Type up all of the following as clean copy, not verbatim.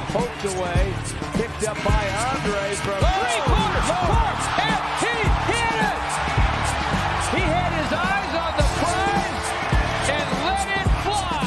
poked away, picked up by Andre from three-quarters court, and he hit it! He had his eyes on the prize and let it fly!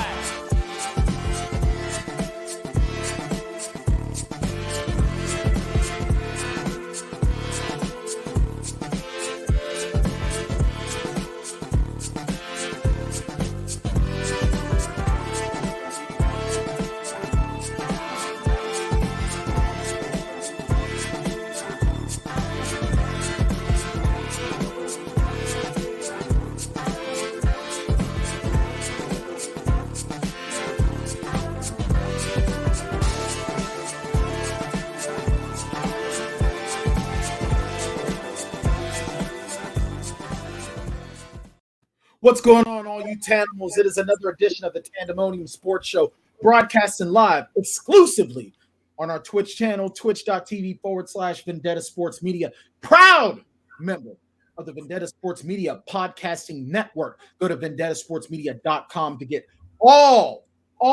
What's going on, all you Tandemals? It is another edition of the Tanndemonium Sports Show, broadcasting live exclusively on our Twitch channel, twitch.tv/Vendetta Sports Media. Proud member of the Vendetta Sports Media podcasting network. Go to vendettasportsmedia.com to get all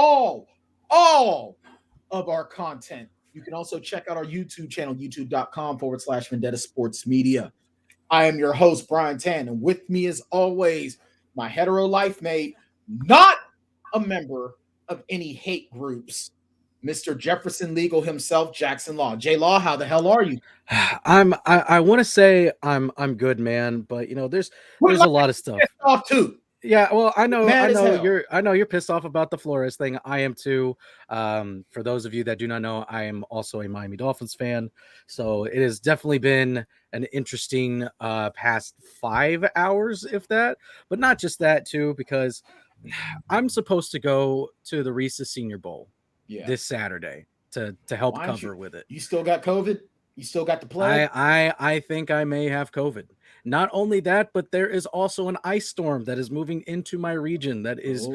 of our content. You can also check out our YouTube channel, youtube.com/Vendetta Sports Media. I am your host, Brian Tann, and with me as always, my hetero life mate, not a member of any hate groups, Mr. Jefferson Legal himself, Jackson Law. J Law, how the hell are you? I want to say I'm good, man, but there's a lot of stuff. Off too. Yeah, well, I know you're pissed off about the Flores thing. I am too. For those of you that do not know, I am also a Miami Dolphins fan. So it has definitely been an interesting past 5 hours, if that, but not just that too, because I'm supposed to go to the Reese's Senior Bowl this Saturday to help cover with it. You still got COVID? You still got the play? I think I may have COVID. Not only that, but there is also an ice storm that is moving into my region that is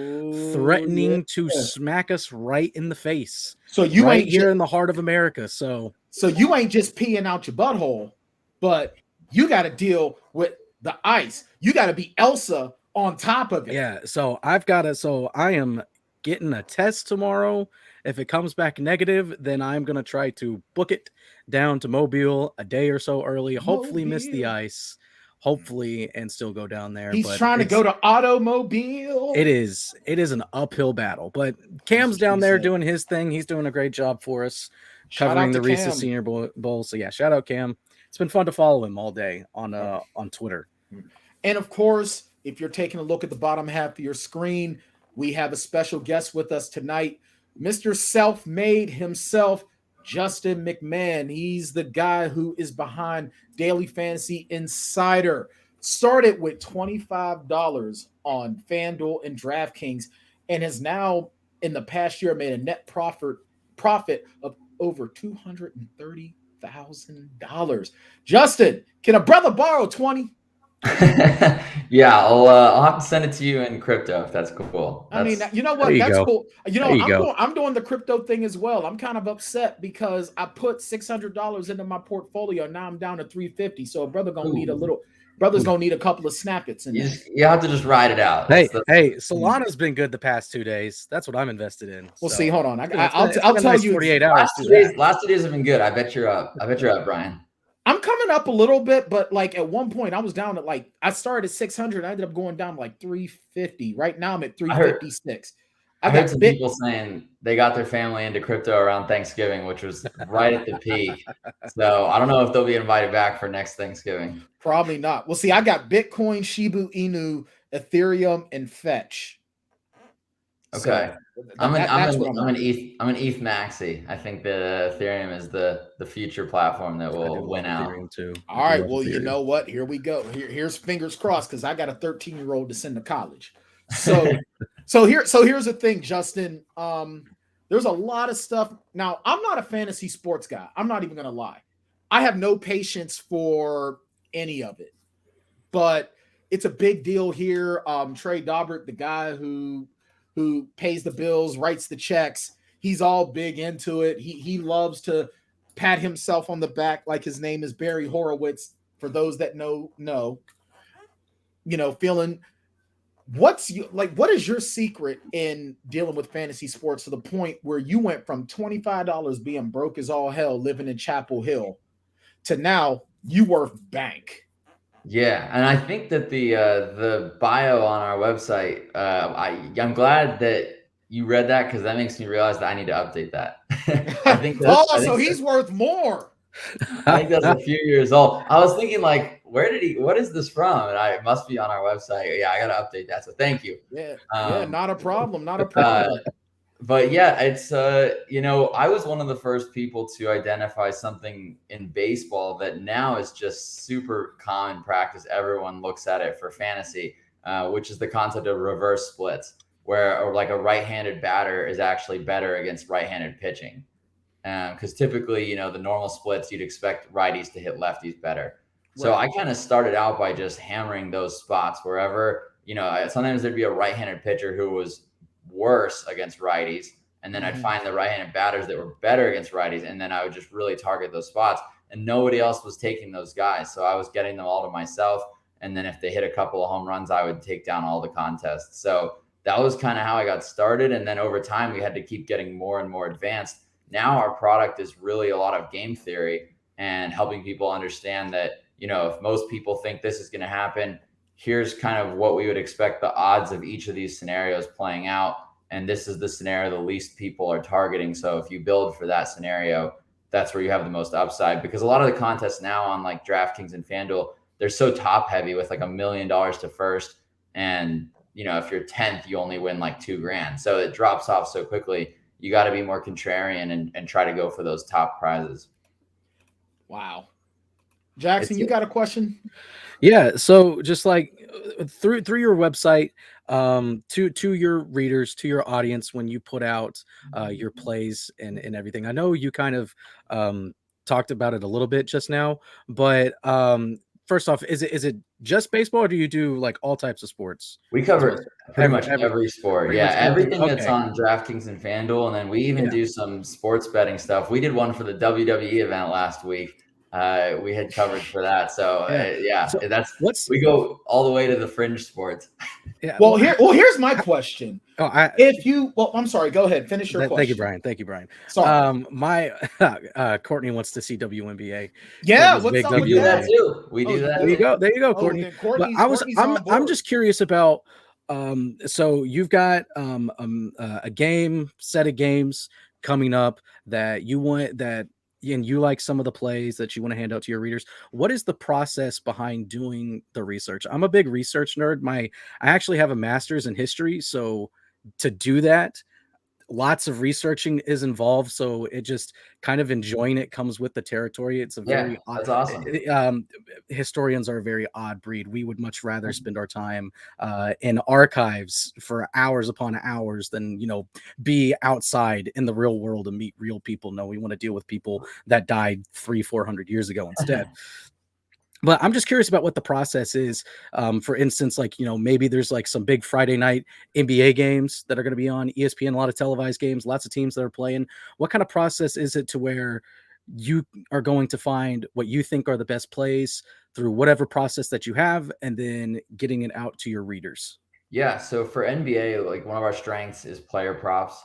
threatening to smack us right in the face. So you ain't here in the heart of America. So you ain't just peeing out your butthole, but you got to deal with the ice. You got to be Elsa on top of it. Yeah. So I am getting a test tomorrow. If it comes back negative, then I'm going to try to book it down to Mobile a day or so early, hopefully miss the ice, and still go down there. He's trying to go to Automobile. It is an uphill battle, but Cam's down there doing his thing. He's doing a great job for us covering the Reese's Senior Bowl. So yeah, shout out Cam. It's been fun to follow him all day on Twitter. And of course, if you're taking a look at the bottom half of your screen, we have a special guest with us tonight. Mr. Self-Made himself, Justin Macmahan. He's the guy who is behind Daily Fantasy Insider. Started with $25 on FanDuel and DraftKings and has now, in the past year, made a net profit of over $230,000. Justin, can a brother borrow 20? Yeah, I'll have to send it to you in crypto if that's cool. I mean, you know what? That's cool. I'm doing the crypto thing as well. I'm kind of upset because I put $600 into my portfolio. Now I'm down to $350. So a brother gonna need brother's gonna need a couple of snappets. You have to just ride it out. Hey, Solana's been good the past 2 days. That's what I'm invested in. We'll see. Hold on. I'll tell you. 48 hours. Last 2 days have been good. I bet you're up. Brian. I'm coming up a little bit, but like at one point I was down at I started at 600. I ended up going down to like 350. Right now I'm at 356. I heard some people saying they got their family into crypto around Thanksgiving, which was right at the peak. So I don't know if they'll be invited back for next Thanksgiving. Probably not. Well, see, I got Bitcoin, Shiba Inu, Ethereum, and Fetch. Okay. So I'm an ETH maxi. I think that Ethereum is the future platform that will win out. Too. All right. Well, you know what? Here we go. Here's fingers crossed because I got a 13-year-old to send to college. So here's the thing, Justin. There's a lot of stuff. Now, I'm not a fantasy sports guy. I'm not even gonna lie. I have no patience for any of it. But it's a big deal here. Trey Daubert, the guy who pays the bills, writes the checks. He's all big into it. He loves to pat himself on the back like his name is Barry Horowitz. For those that know, feeling what is your secret in dealing with fantasy sports to the point where you went from $25 being broke as all hell, living in Chapel Hill, to now you worth bank? Yeah, and I think that the bio on our website, I'm glad that you read that, because that makes me realize that I need to update that. So he's worth more. I think that's a few years old. I was thinking, like, what is this from? And it must be on our website. Yeah, I got to update that. So thank you. Yeah, not a problem. Not a problem. But yeah, it's, I was one of the first people to identify something in baseball that now is just super common practice. Everyone looks at it for fantasy, which is the concept of reverse splits, where like a right-handed batter is actually better against right-handed pitching. Because typically, the normal splits, you'd expect righties to hit lefties better. So right. I kind of started out by just hammering those spots wherever, sometimes there'd be a right-handed pitcher who was worse against righties, and then I'd find the right-handed batters that were better against righties, and then I would just really target those spots, and nobody else was taking those guys. So I was getting them all to myself, and then if they hit a couple of home runs, I would take down all the contests. So that was kind of how I got started, and then over time, we had to keep getting more and more advanced. Now our product is really a lot of game theory and helping people understand that, if most people think this is going to happen, here's kind of what we would expect the odds of each of these scenarios playing out. And this is the scenario the least people are targeting. So if you build for that scenario, that's where you have the most upside, because a lot of the contests now on like DraftKings and FanDuel, they're so top heavy with like $1 million to first. And, if you're 10th, you only win like $2,000. So it drops off so quickly. You got to be more contrarian and try to go for those top prizes. Wow. Jackson, you got a question? Yeah. So just like through your website, to your readers, to your audience, when you put out your plays and everything, I know you kind of talked about it a little bit just now, but first off, is it just baseball, or do you do like all types of sports? We cover pretty much every sport. Yeah, everything that's on DraftKings and FanDuel, and then we even do some sports betting stuff. We did one for the WWE event last week. We had coverage for that. So we go all the way to the fringe sports. Yeah. Well, here's my question. I'm sorry. Go ahead. Finish your question. Thank you, Brian. Sorry. Courtney wants to see WNBA. Yeah, what's up with that? We do that. There you go, Courtney. I'm just curious about. So you've got a set of games coming up that you want and you like some of the plays that you want to hand out to your readers. What is the process behind doing the research? I'm a big research nerd. I actually have a master's in history. So to do that, lots of researching is involved. So it just kind of enjoying it comes with the territory. It's a very odd, that's awesome. Historians are a very odd breed. We would much rather spend our time in archives for hours upon hours than, be outside in the real world and meet real people. No, we want to deal with people that died 300-400 years ago instead. But I'm just curious about what the process is. For instance, like, maybe there's like some big Friday night NBA games that are going to be on ESPN, a lot of televised games, lots of teams that are playing. What kind of process is it to where you are going to find what you think are the best plays through whatever process that you have, and then getting it out to your readers? Yeah. So for NBA, like one of our strengths is player props.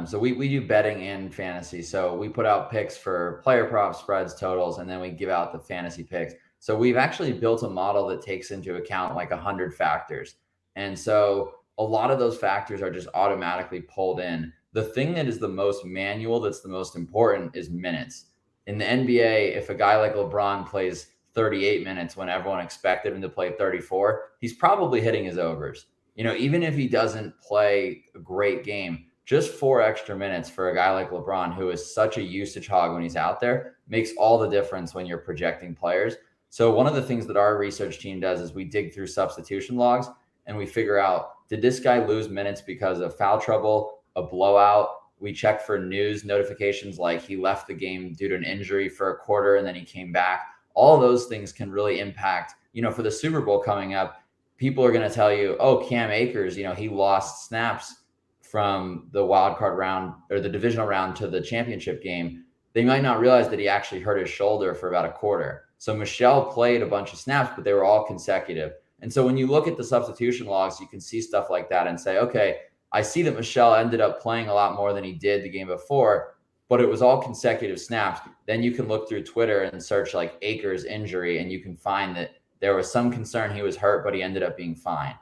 So we do betting and fantasy. So we put out picks for player props, spreads, totals, and then we give out the fantasy picks. So we've actually built a model that takes into account like 100 factors. And so a lot of those factors are just automatically pulled in. The thing that is the most manual, that's the most important, is minutes. In the NBA, if a guy like LeBron plays 38 minutes when everyone expected him to play 34, he's probably hitting his overs. Even if he doesn't play a great game, just 4 extra minutes for a guy like LeBron, who is such a usage hog when he's out there, makes all the difference when you're projecting players. So one of the things that our research team does is we dig through substitution logs and we figure out, did this guy lose minutes because of foul trouble, a blowout? We check for news notifications like he left the game due to an injury for a quarter and then he came back. All those things can really impact, for the Super Bowl coming up, people are going to tell you, oh, Cam Akers, he lost snaps from the wild card round or the divisional round to the championship game. They might not realize that he actually hurt his shoulder for about a quarter. So Michelle played a bunch of snaps, but they were all consecutive. And so when you look at the substitution logs, you can see stuff like that and say, okay, I see that Michel ended up playing a lot more than he did the game before, but it was all consecutive snaps. Then you can look through Twitter and search like Akers injury, and you can find that there was some concern he was hurt, but he ended up being fine.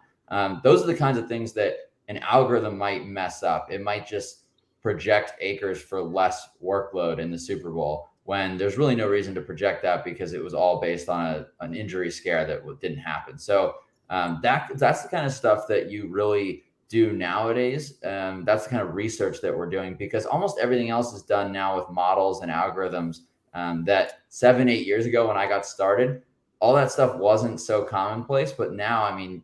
Those are the kinds of things that an algorithm might mess up. It might just project Akers for less workload in the Super Bowl when there's really no reason to project that because it was all based on an injury scare that didn't happen. So that's the kind of stuff that you really do nowadays. That's the kind of research that we're doing because almost everything else is done now with models and algorithms that 7-8 years ago when I got started, all that stuff wasn't so commonplace. But now, I mean,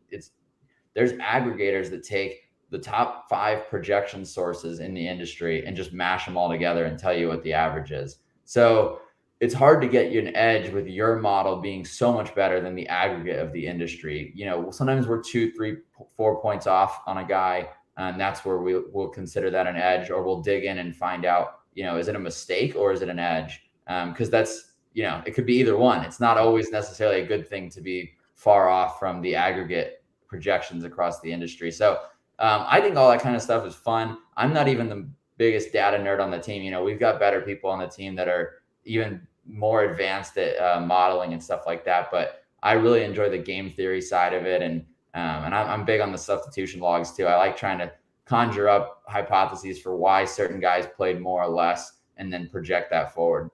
there's aggregators that take the top 5 projection sources in the industry and just mash them all together and tell you what the average is. So it's hard to get you an edge with your model being so much better than the aggregate of the industry. You know, sometimes we're 2, 3, 4 points off on a guy, and that's where we'll consider that an edge, or we'll dig in and find out, you know, is it a mistake or is it an edge? Because that's, you know, it could be either one. It's not always necessarily a good thing to be far off from the aggregate projections across the industry. So I think all that kind of stuff is fun. I'm not even the biggest data nerd on the team. You know, we've got better people on the team that are even more advanced at modeling and stuff like that. But I really enjoy the game theory side of it. And I'm big on the substitution logs too. I like trying to conjure up hypotheses for why certain guys played more or less and then project that forward.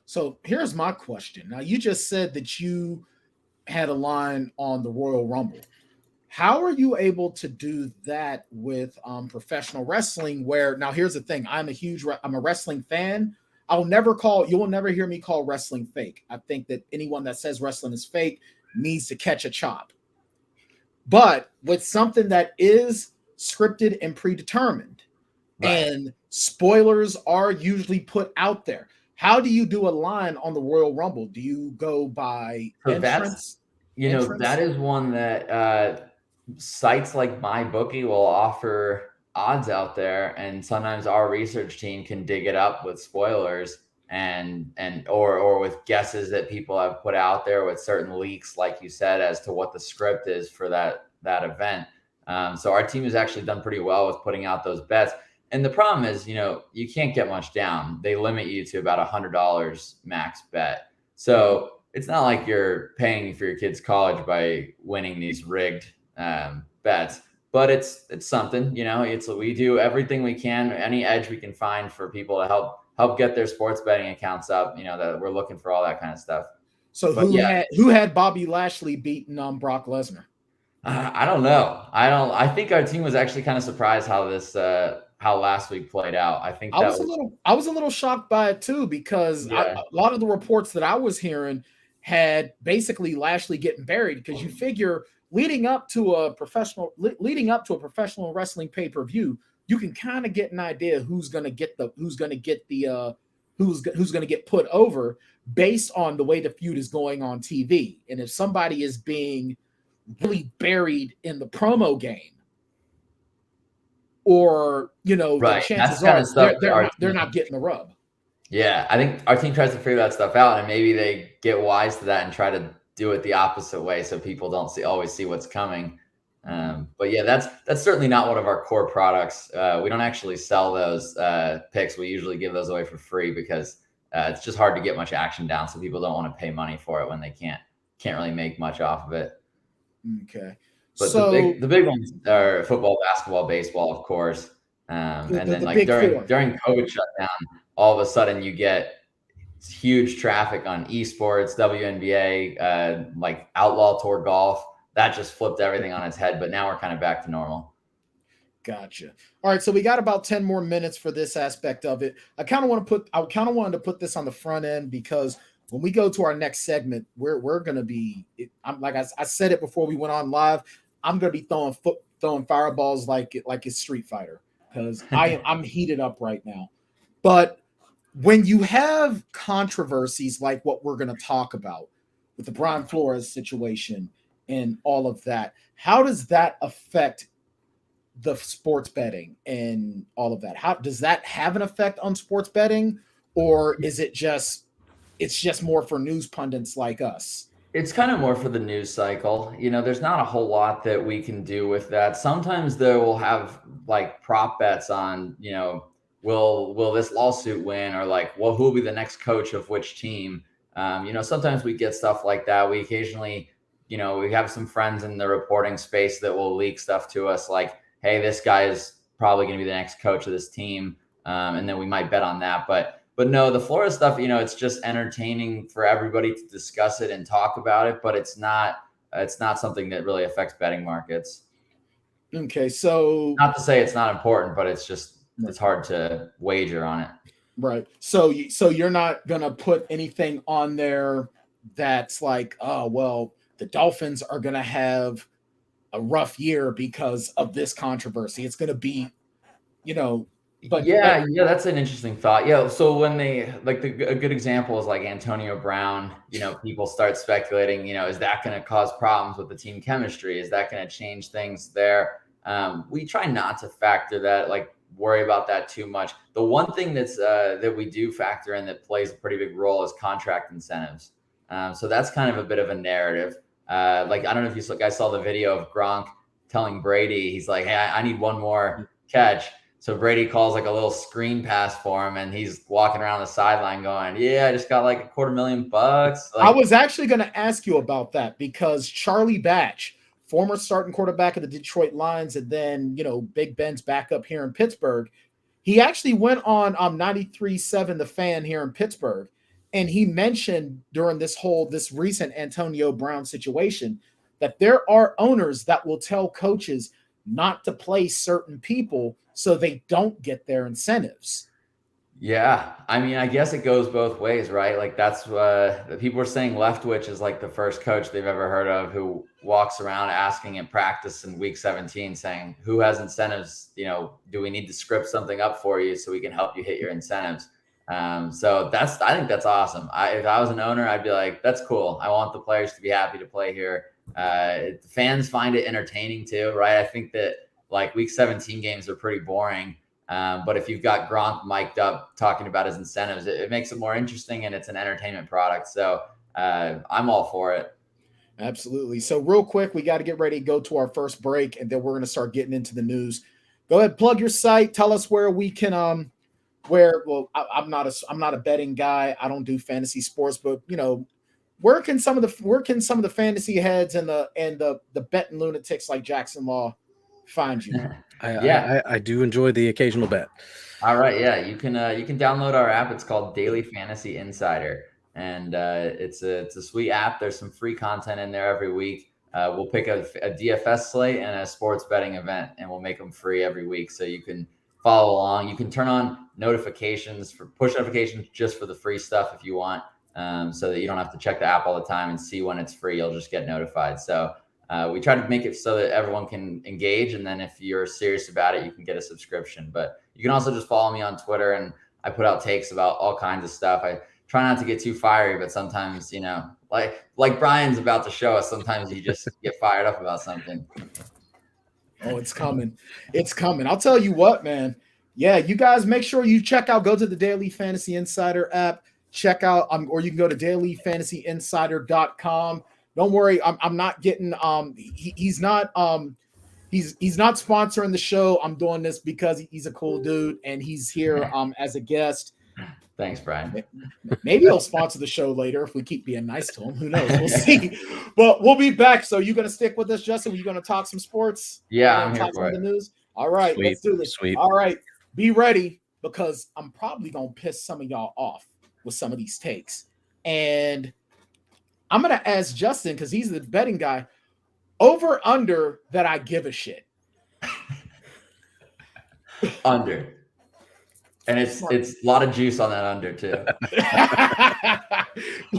So here's my question. Now, you just said that you had a line on the Royal Rumble. How are you able to do that with professional wrestling where, now here's the thing, I'm a wrestling fan. You will never hear me call wrestling fake. I think that anyone that says wrestling is fake needs to catch a chop. But with something that is scripted and predetermined, right, and spoilers are usually put out there, how do you do a line on the Royal Rumble? Do you go by entrance? That is one that sites like MyBookie will offer odds out there, and sometimes our research team can dig it up with spoilers or with guesses that people have put out there with certain leaks, like you said, as to what the script is for that event. So our team has actually done pretty well with putting out those bets. And the problem is, you know, you can't get much down. They limit you to about $100 max bet. So it's not like you're paying for your kid's college by winning these rigged bets, but it's something, you know. We do everything we can, any edge we can find for people to help get their sports betting accounts up. You know, that we're looking for all that kind of stuff. So who had Bobby Lashley beating Brock Lesnar? I don't know. I think our team was actually kind of surprised how last week played out. I think I was a little shocked by it too, because a lot of the reports that I was hearing had basically Lashley getting buried, because you figure leading up to a professional wrestling pay-per-view, you can kind of get an idea who's going to get put over based on the way the feud is going on TV. And if somebody is being really buried in the promo game, or, you know, right, the chances are they're not getting the rub. Yeah, I think our team tries to figure that stuff out, and maybe they get wise to that and try to do it the opposite way so people don't always see what's coming. But yeah, that's certainly not one of our core products. We don't actually sell those picks. We usually give those away for free because it's just hard to get much action down. So people don't want to pay money for it when they can't really make much off of it. Okay. But the big ones are football, basketball, baseball, of course. And then like during COVID shutdown, all of a sudden you get huge traffic on esports, WNBA, like Outlaw Tour golf. That just flipped everything on its head. But now we're kind of back to normal. Gotcha. All right, so we got about 10 more minutes for this aspect of it. I kind of wanted to put this on the front end, because when we go to our next segment, we're going to be, like I said it before we went on live, I'm going to be throwing fireballs like it's Street Fighter, because I'm heated up right now. But when you have controversies like what we're going to talk about with the Brian Flores situation and all of that, how does that affect the sports betting and all of that? How does that have an effect on sports betting, or is it's just more for news pundits like us? It's kind of more for the news cycle. There's not a whole lot that we can do with that. Sometimes though we'll have like prop bets on, will this lawsuit win, or like, well, who will be the next coach of which team? Sometimes we get stuff like that. We occasionally, we have some friends in the reporting space that will leak stuff to us like, hey, this guy is probably going to be the next coach of this team. And then we might bet on that. But no, the Florida stuff, it's just entertaining for everybody to discuss it and talk about it, but it's not something that really affects betting markets. Okay, so not to say it's not important, but it's hard to wager on it. Right. So you're not gonna put anything on there that's like, oh well, the Dolphins are gonna have a rough year because of this controversy. It's gonna be, But yeah, that's an interesting thought. Yeah, so when they like a good example is like Antonio Brown. People start speculating. Is that going to cause problems with the team chemistry? Is that going to change things there? We try not to factor that, like worry about that too much. The one thing that we do factor in that plays a pretty big role is contract incentives. So that's kind of a bit of a narrative. Like I don't know if you guys saw the video of Gronk telling Brady, he's like, "Hey, I need one more catch." So Brady calls like a little screen pass for him, and he's walking around the sideline going, "Yeah, I just got like $250,000 bucks." I was actually going to ask you about that because Charlie Batch, former starting quarterback of the Detroit Lions, and then Big Ben's backup here in Pittsburgh, he actually went on 93.7 The Fan here in Pittsburgh, and he mentioned during this recent Antonio Brown situation that there are owners that will tell coaches not to play certain people so they don't get their incentives. Yeah. I mean, I guess it goes both ways, right? Like that's people are saying Leftwich is like the first coach they've ever heard of who walks around asking in practice in week 17 saying, who has incentives? Do we need to script something up for you so we can help you hit your incentives? So I think that's awesome. If I was an owner, I'd be like, that's cool. I want the players to be happy to play here. The fans find it entertaining too, right? I think that like week 17 games are pretty boring. But if you've got Gronk mic'd up talking about his incentives, it makes it more interesting and it's an entertainment product. So I'm all for it. Absolutely. So real quick, we got to get ready to go to our first break, and then we're going to start getting into the news. Go ahead, plug your site. Tell us where we can I'm not a betting guy. I don't do fantasy sports, but where can some of the fantasy heads and the betting lunatics like Jackson Law find you? I do enjoy the occasional bet. All right, yeah, you can download our app. It's called Daily Fantasy Insider, and it's a sweet app. There's some free content in there every week. We'll pick a DFS slate and a sports betting event, and we'll make them free every week, so you can follow along. You can turn on notifications for push notifications just for the free stuff if you want, so that you don't have to check the app all the time and see when it's free. You'll just get notified. So we try to make it so that everyone can engage. And then if you're serious about it, you can get a subscription. But you can also just follow me on Twitter, and I put out takes about all kinds of stuff. I try not to get too fiery, but sometimes, like Brian's about to show us, sometimes you just get fired up about something. Oh, it's coming. It's coming. I'll tell you what, man. Yeah, you guys make sure you go to the Daily Fantasy Insider app, check out, or you can go to dailyfantasyinsider.com. Don't worry, I'm not getting he's not sponsoring the show. I'm doing this because he's a cool dude and he's here as a guest. Thanks, Brian. Maybe he'll sponsor the show later if we keep being nice to him. Who knows? We'll see. But we'll be back. So you gonna stick with us, Justin? You gonna talk some sports? Yeah, I'm here for the news. All right, sweet, let's do this. Sweet. All right, be ready because I'm probably gonna piss some of y'all off with some of these takes. And I'm going to ask Justin, because he's the betting guy, over under that I give a shit. Under. And it's a lot of juice on that under, too.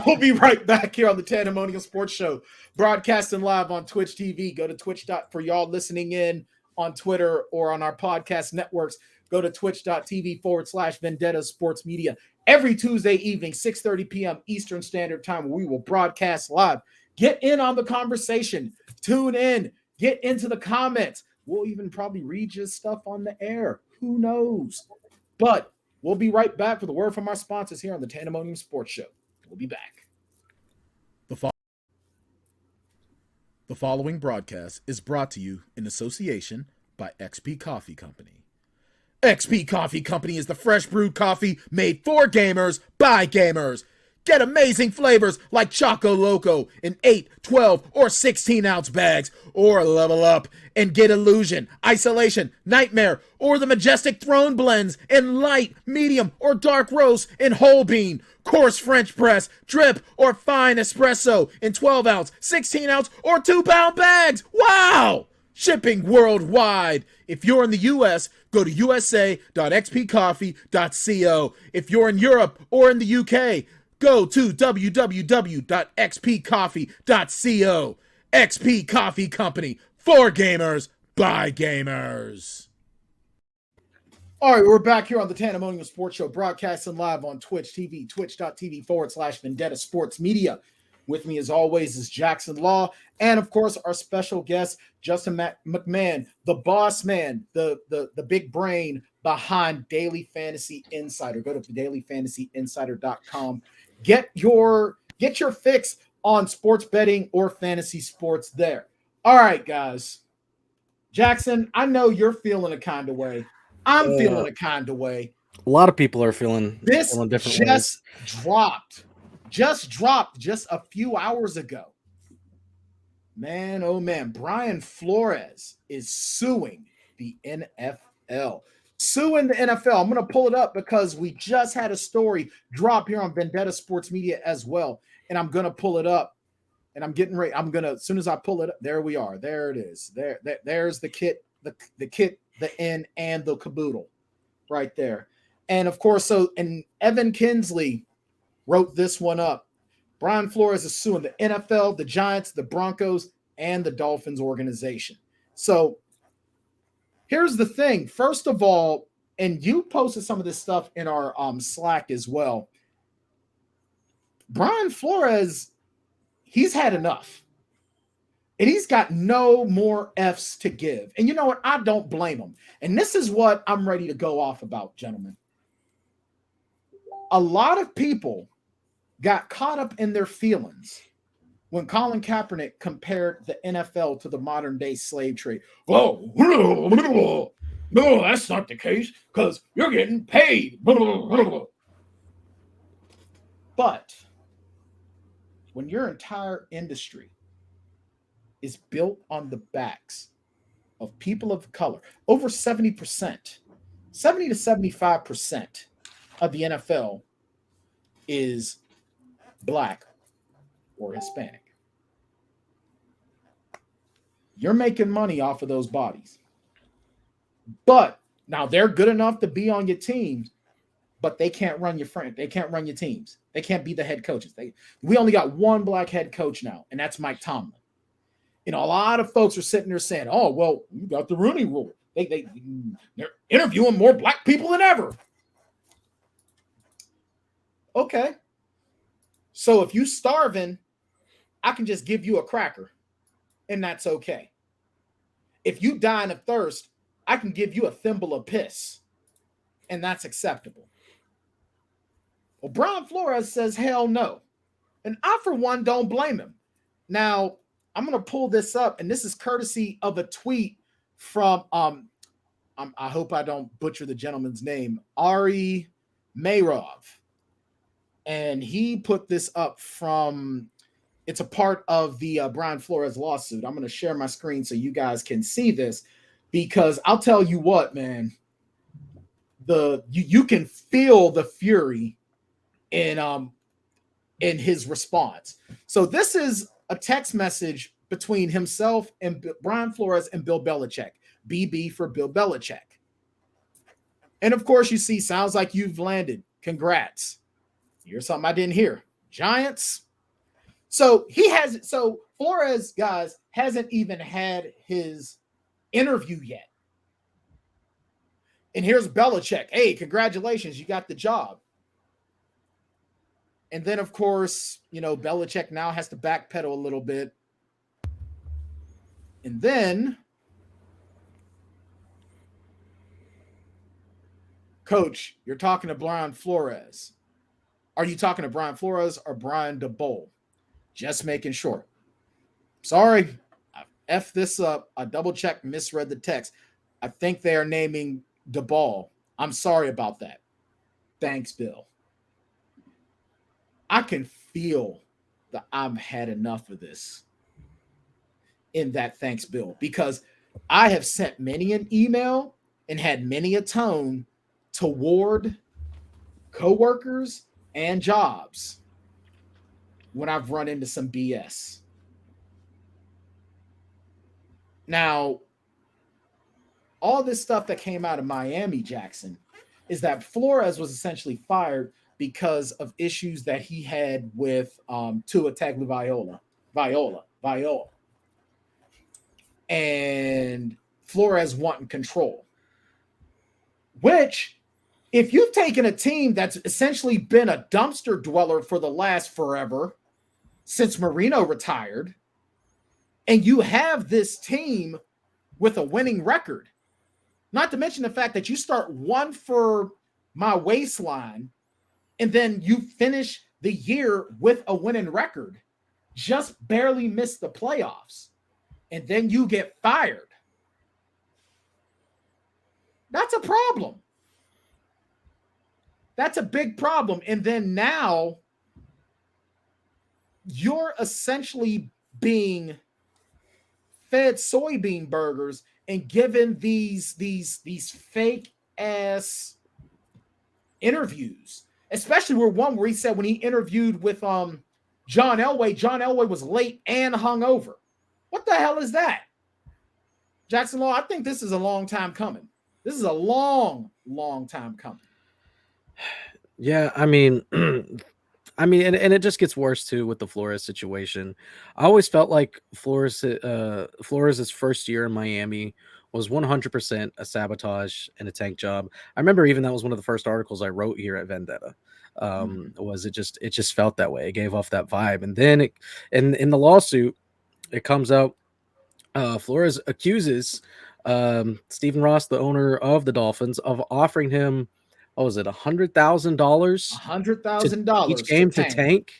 We'll be right back here on the Tanndemonium Sports Show, broadcasting live on Twitch TV. Go to Twitch. For y'all listening in on Twitter or on our podcast networks, go to twitch.tv/Vendetta Sports Media. Every Tuesday evening, 6:30 p.m. Eastern Standard Time, we will broadcast live. Get in on the conversation. Tune in. Get into the comments. We'll even probably read your stuff on the air. Who knows? But we'll be right back with a word from our sponsors here on the Tanndemonium Sports Show. We'll be back. The following broadcast is brought to you in association by XP Coffee Company. XP Coffee Company is the fresh brewed coffee made for gamers by gamers. Get amazing flavors like Choco Loco in 8, 12, or 16-ounce bags, or level up and get Illusion, Isolation, Nightmare, or the Majestic Throne blends in light, medium, or dark roast in whole bean, coarse French press, drip, or fine espresso in 12-ounce, 16-ounce, or 2-pound bags. Wow! Shipping worldwide. If you're in the U.S., go to usa.xpcoffee.co. If you're in Europe or in the U.K., go to www.xpcoffee.co. XP Coffee Company, for gamers, by gamers. All right, we're back here on the Tanndemonium Sports Show, broadcasting live on Twitch TV, twitch.tv/Vendetta Sports Media. With me, as always, is Jackson Law, and of course, our special guest, Justin Macmahan, the boss man, the big brain behind Daily Fantasy Insider. Go to dailyfantasyinsider.com. Get your fix on sports betting or fantasy sports there. All right, guys. Jackson, I know you're feeling a kind of way. I'm feeling a kind of way. A lot of people are feeling different ways. Just dropped just a few hours ago. Man, oh man, Brian Flores is suing the NFL. Suing the NFL. I'm going to pull it up because we just had a story drop here on Vendetta Sports Media as well. And I'm going to pull it up. And I'm getting ready. As soon as I pull it up, there we are. There it is. There's the kit, the kit, the N, and the caboodle right there. And of course, and Evan Kinsley wrote this one up. Brian Flores is suing the NFL, the Giants, the Broncos, and the Dolphins organization. So here's the thing. First of all, and you posted some of this stuff in our Slack as well. Brian Flores, he's had enough. And he's got no more F's to give. And you know what? I don't blame him. And this is what I'm ready to go off about, gentlemen. A lot of people got caught up in their feelings when Colin Kaepernick compared the NFL to the modern day slave trade. Oh, no, that's not the case because you're getting paid. But when your entire industry is built on the backs of people of color, over 70%, 70 to 75% of the NFL is Black or Hispanic. You're making money off of those bodies. But now they're good enough to be on your teams, but they can't run your friend. They can't run your teams. They can't be the head coaches. We only got one black head coach now, and that's Mike Tomlin. You know, a lot of folks are sitting there saying, oh, well, you got the Rooney Rule. They're interviewing more black people than ever. Okay. So if you starving, I can just give you a cracker, and that's okay. If you dying of thirst, I can give you a thimble of piss, and that's acceptable. Well, Brian Flores says, hell no. And I, for one, don't blame him. Now, I'm going to pull this up, and this is courtesy of a tweet from, I hope I don't butcher the gentleman's name, Ari Mayrov. And he put this up from, it's a part of the Brian Flores lawsuit. I'm going to share my screen so you guys can see this, because I'll tell you what, man, you can feel the fury in his response. So this is a text message between himself and Brian Flores and Bill Belichick. BB for Bill Belichick. And of course, you see, sounds like you've landed. Congrats. Here's something I didn't hear. Giants. So Flores, guys, hasn't even had his interview yet. And here's Belichick. Hey, congratulations, you got the job. And then, of course, you know, Belichick now has to backpedal a little bit. And then, Coach, you're talking to Brian Flores. Are you talking to Brian Flores or Brian DeBoll? Just making sure. Sorry, F this up. I double-checked, misread the text. I think they are naming the ball. I'm sorry about that. Thanks, Bill. I can feel that I've had enough of this in that thanks, Bill, because I have sent many an email and had many a tone toward coworkers and jobs when I've run into some BS. Now, all this stuff that came out of Miami, Jackson, is that Flores was essentially fired because of issues that he had with Tua Tagovailoa. And Flores wanting control. Which, if you've taken a team that's essentially been a dumpster dweller for the last forever, since Marino retired, and you have this team with a winning record, not to mention the fact that you start one for my waistline, and then you finish the year with a winning record, just barely miss the playoffs, and then you get fired. That's a problem. That's a big problem. And then now you're essentially being fed soybean burgers and given these fake ass interviews, especially where he said when he interviewed with John Elway was late and hungover. What the hell is that? Jackson Law, I think this is a long time coming. This is a long, long time coming. Yeah, I mean, and it just gets worse too with the Flores situation. I always felt like Flores's first year in Miami was 100% a sabotage and a tank job. I remember even that was one of the first articles I wrote here at Vendetta. Was it just felt that way. It gave off that vibe. And then in the lawsuit, it comes out Flores accuses Stephen Ross, the owner of the Dolphins, of offering him, what was it, $100,000? $100,000 each game to tank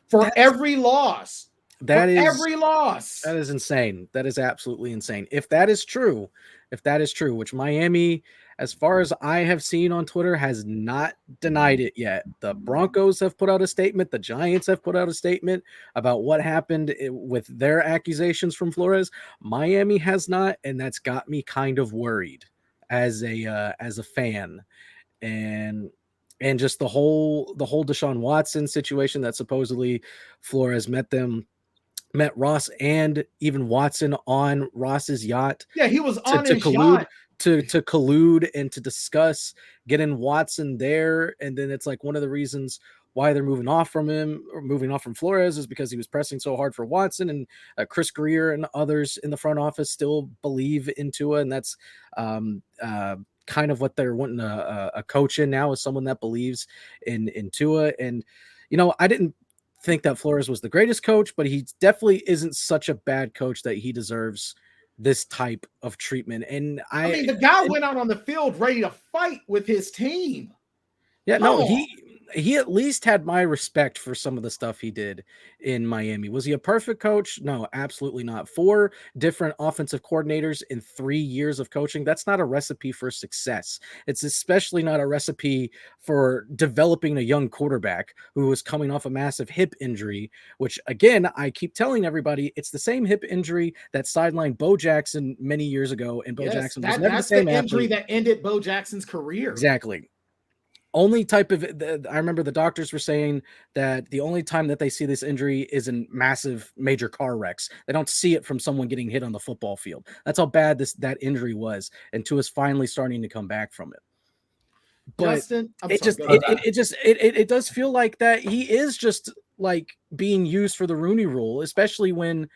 for every loss. Every loss. That is insane. That is absolutely insane. If that is true, which Miami, as far as I have seen on Twitter, has not denied it yet. The Broncos have put out a statement. The Giants have put out a statement about what happened with their accusations from Flores. Miami has not, and that's got me kind of worried as a fan. And just the whole Deshaun Watson situation that supposedly Flores met Ross and even Watson on Ross's yacht. Yeah, he was on his yacht. To collude and to discuss getting Watson there. And then it's like one of the reasons why they're moving off from Flores is because he was pressing so hard for Watson, and Chris Greer and others in the front office still believe in Tua. And that's kind of what they're wanting a coach in now, is someone that believes in Tua. And, I didn't think that Flores was the greatest coach, but he definitely isn't such a bad coach that he deserves this type of treatment. And I mean, the guy went out on the field ready to fight with his team. Yeah, no, he at least had my respect for some of the stuff he did in Miami. Was he a perfect coach? No, absolutely not. 4 different offensive coordinators in 3 years of coaching. That's not a recipe for success. It's especially not a recipe for developing a young quarterback who was coming off a massive hip injury, which, again, I keep telling everybody, it's the same hip injury that sidelined Bo Jackson many years ago. And Bo Jackson was never the same athlete. Injury that ended Bo Jackson's career. Exactly. Only type of, I remember the doctors were saying that the only time that they see this injury is in massive major car wrecks. They don't see it from someone getting hit on the football field. That's how bad that injury was. And Tua's finally starting to come back from it. But Justin, it does feel like that he is just like being used for the Rooney Rule, especially when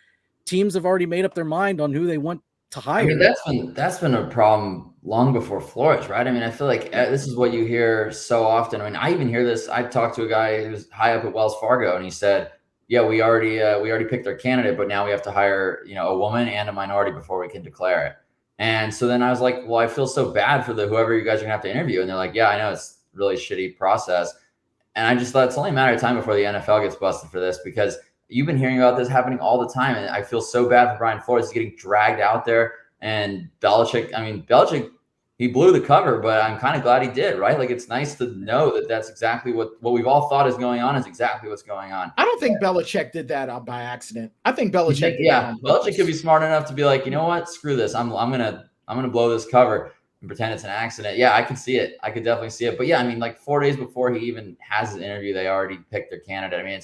teams have already made up their mind on who they want to hire. I mean, that's been a problem long before Flores, right? I mean, I feel like this is what you hear so often. I mean, I even hear this. I talked to a guy who's high up at Wells Fargo, and he said, "Yeah, we already picked our candidate, but now we have to hire a woman and a minority before we can declare it." And so then I was like, "Well, I feel so bad for whoever you guys are gonna have to interview." And they're like, "Yeah, I know, it's a really shitty process." And I just thought it's only a matter of time before the NFL gets busted for this, because you've been hearing about this happening all the time. And I feel so bad for Brian Flores. He's getting dragged out there. And Belichick, he blew the cover, but I'm kind of glad he did, right? Like, it's nice to know that that's exactly what we've all thought is going on is exactly what's going on. I don't think Belichick did that by accident. I think Belichick did that on purpose. Belichick could be smart enough to be like, you know what? Screw this. I'm gonna blow this cover and pretend it's an accident. Yeah, I can see it. I could definitely see it. But yeah, I mean, like 4 days before he even has his interview, they already picked their candidate. I mean,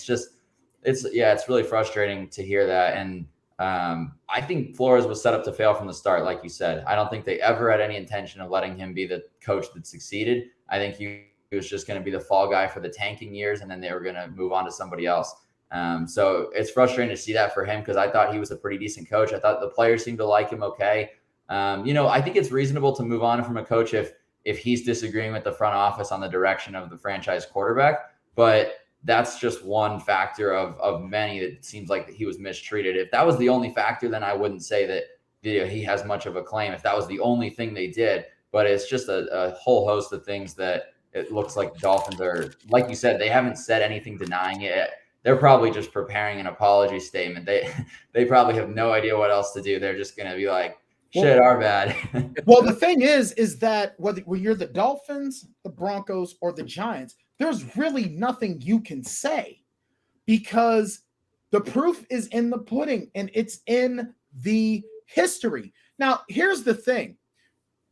it's really frustrating to hear that. And I think Flores was set up to fail from the start, like you said. I don't think they ever had any intention of letting him be the coach that succeeded. I think he was just going to be the fall guy for the tanking years, and then they were going to move on to somebody else. So it's frustrating to see that for him because I thought he was a pretty decent coach. I thought the players seemed to like him okay. I think it's reasonable to move on from a coach if he's disagreeing with the front office on the direction of the franchise quarterback. But that's just one factor of many that it seems like that he was mistreated. If that was the only factor, then I wouldn't say that he has much of a claim if that was the only thing they did. But it's just a whole host of things that it looks like the Dolphins are, like you said, they haven't said anything denying it. They're probably just preparing an apology statement. They probably have no idea what else to do. They're just going to be like, shit, our bad. Well, the thing is that whether you're the Dolphins, the Broncos, or the Giants, there's really nothing you can say because the proof is in the pudding and it's in the history. Now, here's the thing.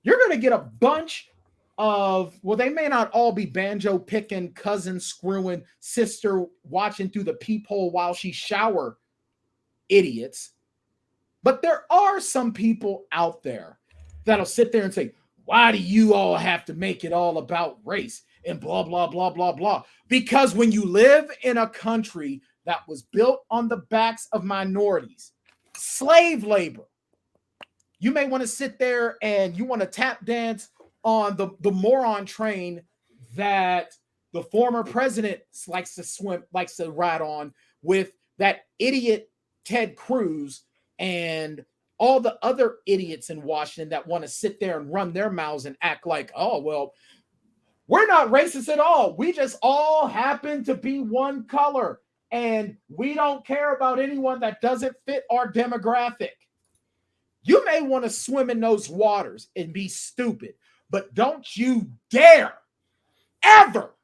You're going to get a bunch of, well, they may not all be banjo picking, cousin screwing, sister watching through the peephole while she shower idiots. But there are some people out there that'll sit there and say, why do you all have to make it all about race and blah, blah, blah, blah, blah? Because when you live in a country that was built on the backs of minorities, slave labor, you may want to sit there and you want to tap dance on the moron train that the former president likes to ride on with that idiot Ted Cruz and all the other idiots in Washington that want to sit there and run their mouths and act like, oh, well, we're not racist at all. We just all happen to be one color and we don't care about anyone that doesn't fit our demographic. You may want to swim in those waters and be stupid, but don't you dare ever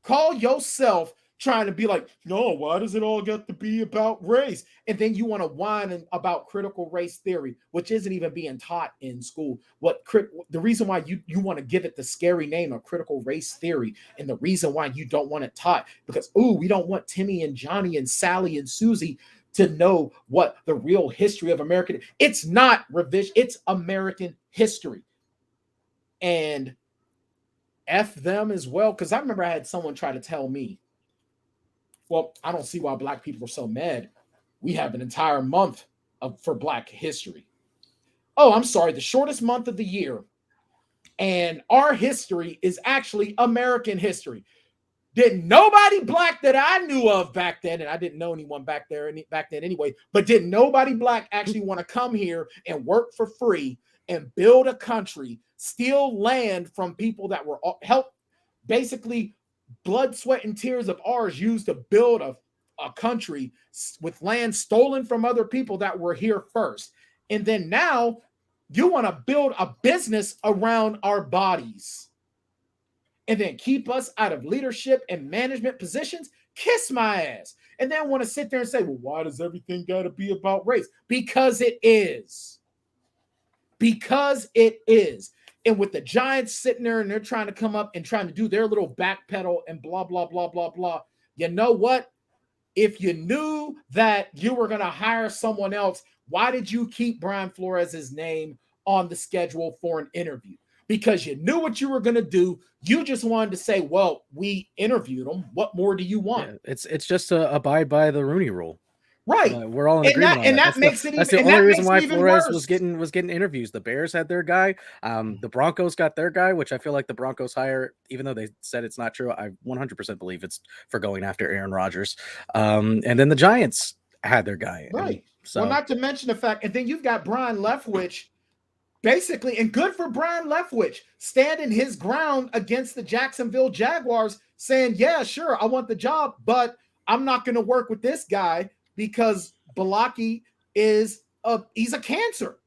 call yourself trying to be like, no, why does it all got to be about race? And then you want to whine about critical race theory, which isn't even being taught in school. The reason why you want to give it the scary name of critical race theory, and the reason why you don't want it taught, because, we don't want Timmy and Johnny and Sally and Susie to know what the real history of American. It's not revision. It's American history. And F them as well. Because I remember I had someone try to tell me, well, I don't see why Black people are so mad. We have an entire month for Black history. Oh, I'm sorry. The shortest month of the year. And our history is actually American history. Did nobody Black that I knew of back then, and I didn't know anyone back then anyway, but did nobody Black actually want to come here and work for free and build a country, steal land from people that were helped, basically blood, sweat, and tears of ours used to build a country with land stolen from other people that were here first. And then now you want to build a business around our bodies and then keep us out of leadership and management positions? Kiss my ass. And then want to sit there and say, well, why does everything got to be about race? Because it is. Because it is. And with the Giants sitting there and they're trying to come up and trying to do their little backpedal and blah, blah, blah, blah, blah. You know what? If you knew that you were going to hire someone else, why did you keep Brian Flores' name on the schedule for an interview? Because you knew what you were going to do. You just wanted to say, well, we interviewed him. What more do you want? Yeah, it's just to abide by the Rooney Rule. Right. We're all in agreement on that. That makes it even. That's the only reason why Flores worse. was getting interviews. The Bears had their guy. The Broncos got their guy, which I feel like the Broncos hire, even though they said it's not true, I 100% believe it's for going after Aaron Rodgers. And then the Giants had their guy. Right. So, well, not to mention the fact, and then you've got Brian Leftwich, basically, and good for Brian Leftwich, standing his ground against the Jacksonville Jaguars, saying, yeah, sure, I want the job, but I'm not going to work with this guy because Balaki he's a cancer.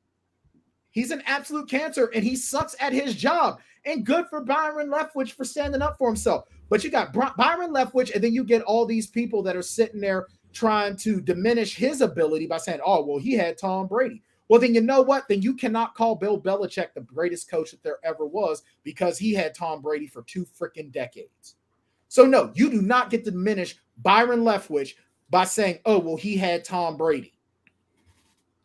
He's an absolute cancer, and he sucks at his job. And good for Byron Leftwich for standing up for himself. But you got Byron Leftwich, and then you get all these people that are sitting there trying to diminish his ability by saying, oh, well, he had Tom Brady. Well, then you know what? Then you cannot call Bill Belichick the greatest coach that there ever was because he had Tom Brady for 2 freaking decades. So, no, you do not get to diminish Byron Leftwich by saying, oh, well, he had Tom Brady.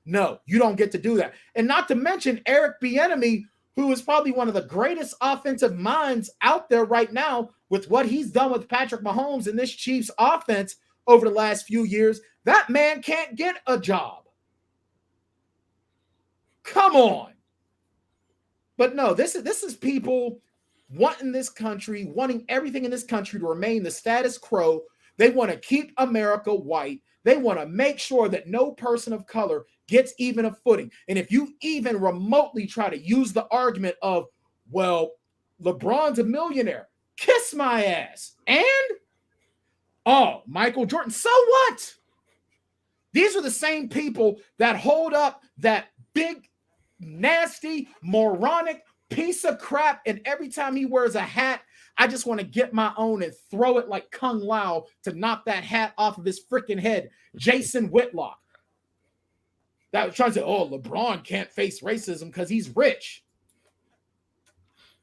No, you don't get to do that. And not to mention Eric Bieniemy, who is probably one of the greatest offensive minds out there right now with what he's done with Patrick Mahomes and this Chiefs offense over the last few years. That man can't get a job. Come on. But no, this is people wanting this country, wanting everything in this country to remain the status quo. They want to keep America white. They want to make sure that no person of color gets even a footing. And if you even remotely try to use the argument of, well, LeBron's a millionaire, kiss my ass. And, oh, Michael Jordan, so what? These are the same people that hold up that big, nasty, moronic piece of crap. And every time he wears a hat, I just want to get my own and throw it like Kung Lao to knock that hat off of his freaking head. Jason Whitlock. That was trying to say, oh, LeBron can't face racism because he's rich.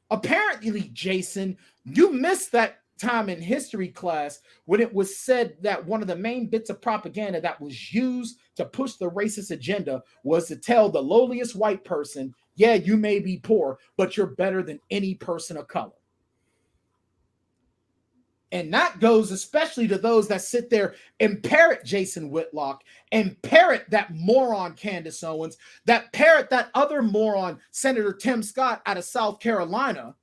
Apparently, Jason, you missed that time in history class when it was said that one of the main bits of propaganda that was used to push the racist agenda was to tell the lowliest white person, yeah, you may be poor, but you're better than any person of color. And that goes especially to those that sit there and parrot Jason Whitlock and parrot that moron Candace Owens, that parrot that other moron Senator Tim Scott out of South Carolina.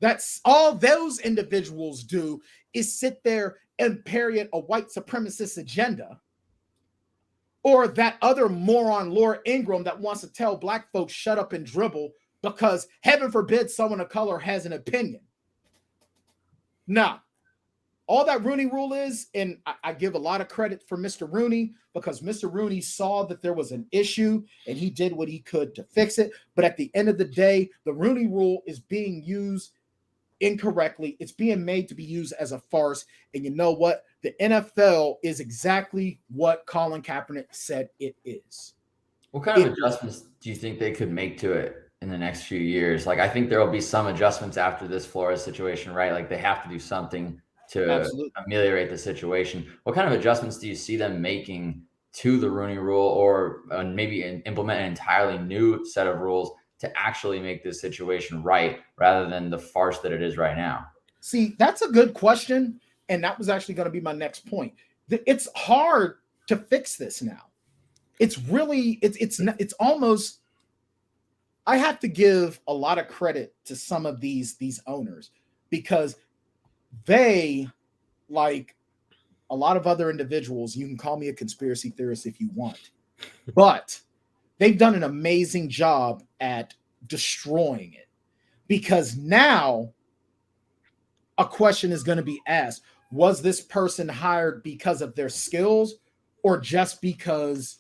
That's all those individuals do is sit there and parrot a white supremacist agenda. Or that other moron Laura Ingraham that wants to tell black folks shut up and dribble because heaven forbid someone of color has an opinion. Now, all that Rooney Rule is, and I give a lot of credit for Mr. Rooney because Mr. Rooney saw that there was an issue and he did what he could to fix it. But at the end of the day, the Rooney Rule is being used incorrectly. It's being made to be used as a farce. And you know what? The NFL is exactly what Colin Kaepernick said it is. What kind of adjustments do you think they could make to it in the next few years? Like, I think there will be some adjustments after this Flores situation, right? Like, they have to do something to ameliorate the situation. What kind of adjustments do you see them making to the Rooney Rule, or maybe implement an entirely new set of rules to actually make this situation right rather than the farce that it is right now? See, that's a good question. And that was actually going to be my next point. It's hard to fix this now. It's really, it's almost, I have to give a lot of credit to some of these owners because they, like a lot of other individuals, you can call me a conspiracy theorist if you want, but they've done an amazing job at destroying it because now a question is going to be asked. Was this person hired because of their skills or just because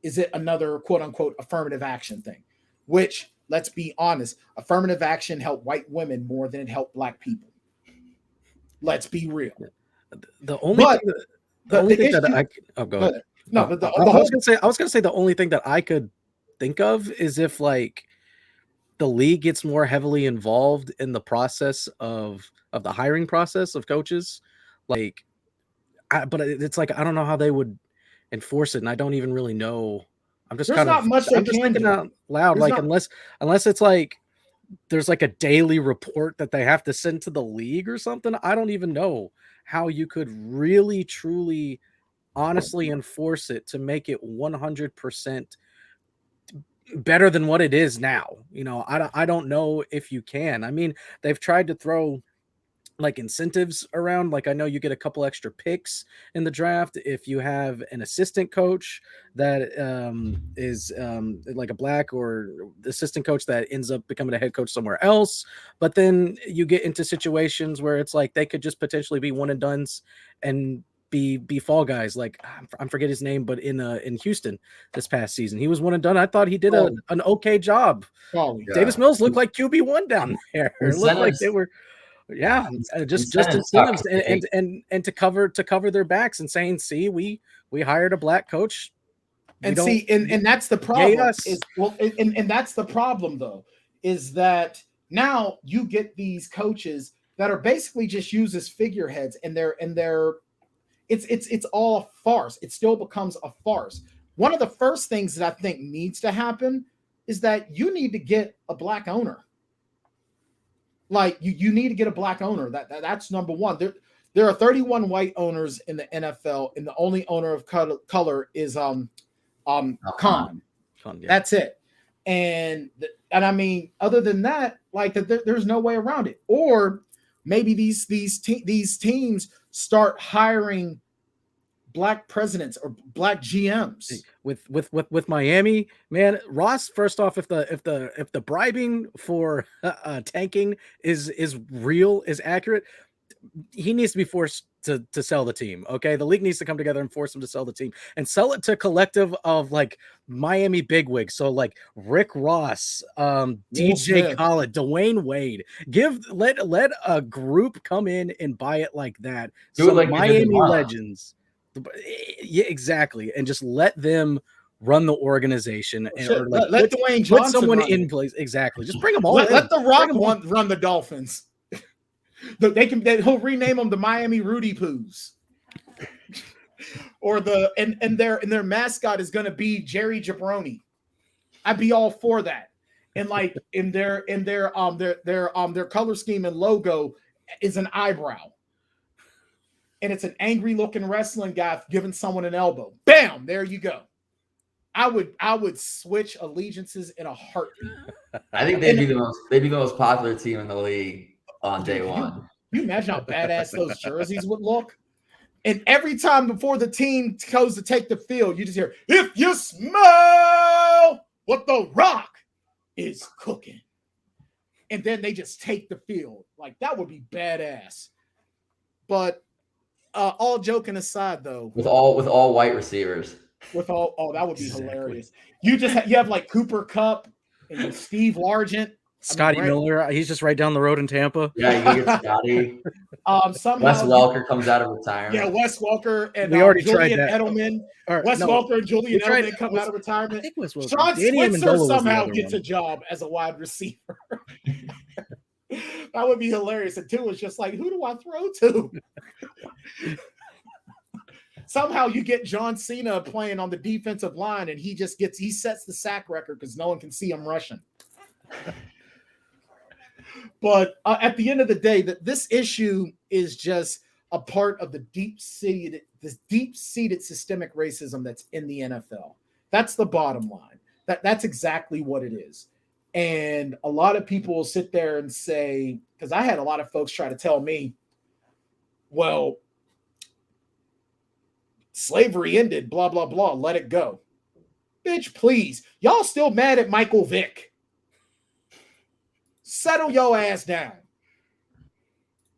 is it another quote unquote affirmative action thing? Which, let's be honest, affirmative action helped white women more than it helped black people. Let's be real. The only thing that I go ahead. No, but I was gonna say the only thing that I could think of is if like the league gets more heavily involved in the process of the hiring process of coaches, like, but it's like I don't know how they would enforce it, and I don't even really know. I'm just thinking out loud, like unless it's like there's like a daily report that they have to send to the league or something. I don't even know how you could really, truly, honestly enforce it to make it 100% better than what it is now. You know, I don't know if you can. I mean, they've tried to throw like incentives around. Like I know you get a couple extra picks in the draft if you have an assistant coach that is like a black or assistant coach that ends up becoming a head coach somewhere else. But then you get into situations where it's like they could just potentially be one and dones and be fall guys. Like I'm forget his name, but in Houston this past season, he was one and done. I thought he did an okay job. Davis Mills looked like QB1 down there. It looked like they were. Yeah, just incentives and to cover their backs and saying, see, we hired a black coach, and that's the problem. And that's the problem though, is that now you get these coaches that are basically just used as figureheads, and it's all a farce. It still becomes a farce. One of the first things that I think needs to happen is that you need to get a black owner. Like you need to get a black owner. That's number one. There are 31 white owners in the NFL, and the only owner of color is Khan. Yeah. That's it. And I mean, other than that, like there's no way around it. Or maybe these teams start hiring black presidents or black GMs. With Miami, man, Ross, first off, if the bribing for tanking is real, is accurate, he needs to be forced to sell the team. Okay, the league needs to come together and force him to sell the team and sell it to a collective of like Miami bigwigs. So like Rick Ross, DJ Khaled, Dwayne Wade. Let a group come in and buy it like that. So like Miami legends. Yeah, exactly, and just let them run the organization and let Dwayne Johnson put someone in place. Exactly, just bring them all. Let The Rock run the Dolphins. He'll rename them the Miami Rudy Poos, or and their mascot is going to be Jerry Jabroni. I'd be all for that. And like in their color scheme and logo is an eyebrow. And it's an angry looking wrestling guy giving someone an elbow. Bam! There you go. I would switch allegiances in a heartbeat. I think they'd be the most popular team in the league on day one. You imagine how badass those jerseys would look? And every time before the team goes to take the field, you just hear, "If you smell what The Rock is cooking." And then they just take the field. Like, that would be badass. But all joking aside, though, with all white receivers, that would be hilarious. You have like Cooper Kupp and Steve Largent, Scotty Miller. He's just right down the road in Tampa. Yeah, you get Scotty. Wes Welker comes out of retirement. Yeah, Wes Welker and we already Julian tried that. Edelman. Welker and Julian Edelman come out of retirement. I think Wes Welker. Sean Switzer somehow gets a job as a wide receiver. That would be hilarious. And two is just like, who do I throw to? Somehow you get John Cena playing on the defensive line, and he sets the sack record because no one can see him rushing. But at the end of the day, this issue is just a part of the deep-seated systemic racism that's in the NFL. That's the bottom line. That's exactly what it is. And a lot of people will sit there and say, because I had a lot of folks try to tell me, well, slavery ended, blah, blah, blah, let it go. Bitch, please. Y'all still mad at Michael Vick. Settle your ass down.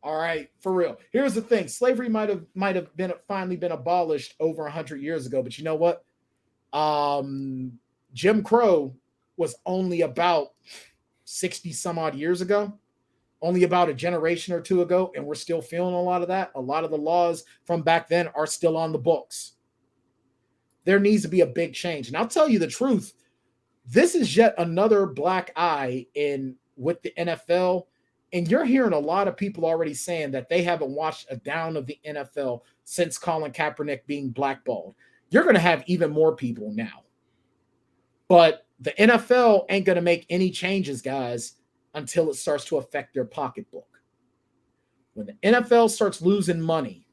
All right, for real. Here's the thing. Slavery might have finally been abolished over 100 years ago, but you know what? Jim Crow was only about 60 some odd years ago, only about a generation or two ago, and we're still feeling a lot of that. A lot of the laws from back then are still on the books. There needs to be a big change. And I'll tell you the truth, this is yet another black eye with the NFL, and you're hearing a lot of people already saying that they haven't watched a down of the NFL since Colin Kaepernick being blackballed. You're going to have even more people now. But the NFL ain't going to make any changes, guys, until it starts to affect their pocketbook. When the NFL starts losing money,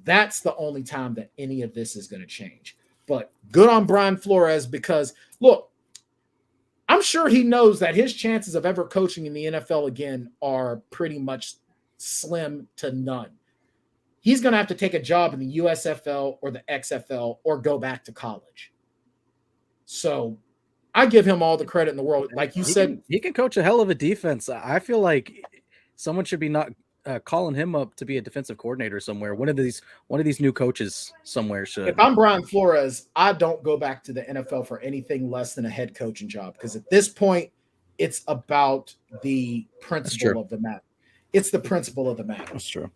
that's the only time that any of this is going to change. But good on Brian Flores, because, look, I'm sure he knows that his chances of ever coaching in the NFL again are pretty much slim to none. He's going to have to take a job in the USFL or the XFL or go back to college. So I give him all the credit in the world. Like you said, he can coach a hell of a defense. I feel like someone should be not calling him up to be a defensive coordinator somewhere. One of these new coaches somewhere should. If I'm Brian Flores, I don't go back to the NFL for anything less than a head coaching job, because at this point, it's about the principle of the matter. It's the principle of the matter. That's true.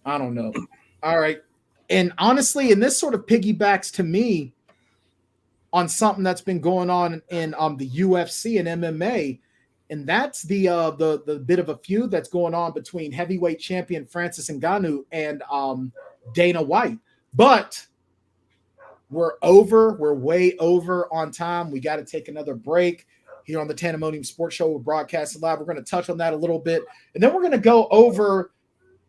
I don't know. All right. And honestly, and this sort of piggybacks to me on something that's been going on in the UFC and MMA, and that's the bit of a feud that's going on between heavyweight champion Francis Ngannou and Dana White. But we're way over on time. We got to take another break here on the Tanndemonium Sports Show. We're broadcasting live. We're going to touch on that a little bit, and then we're going to go over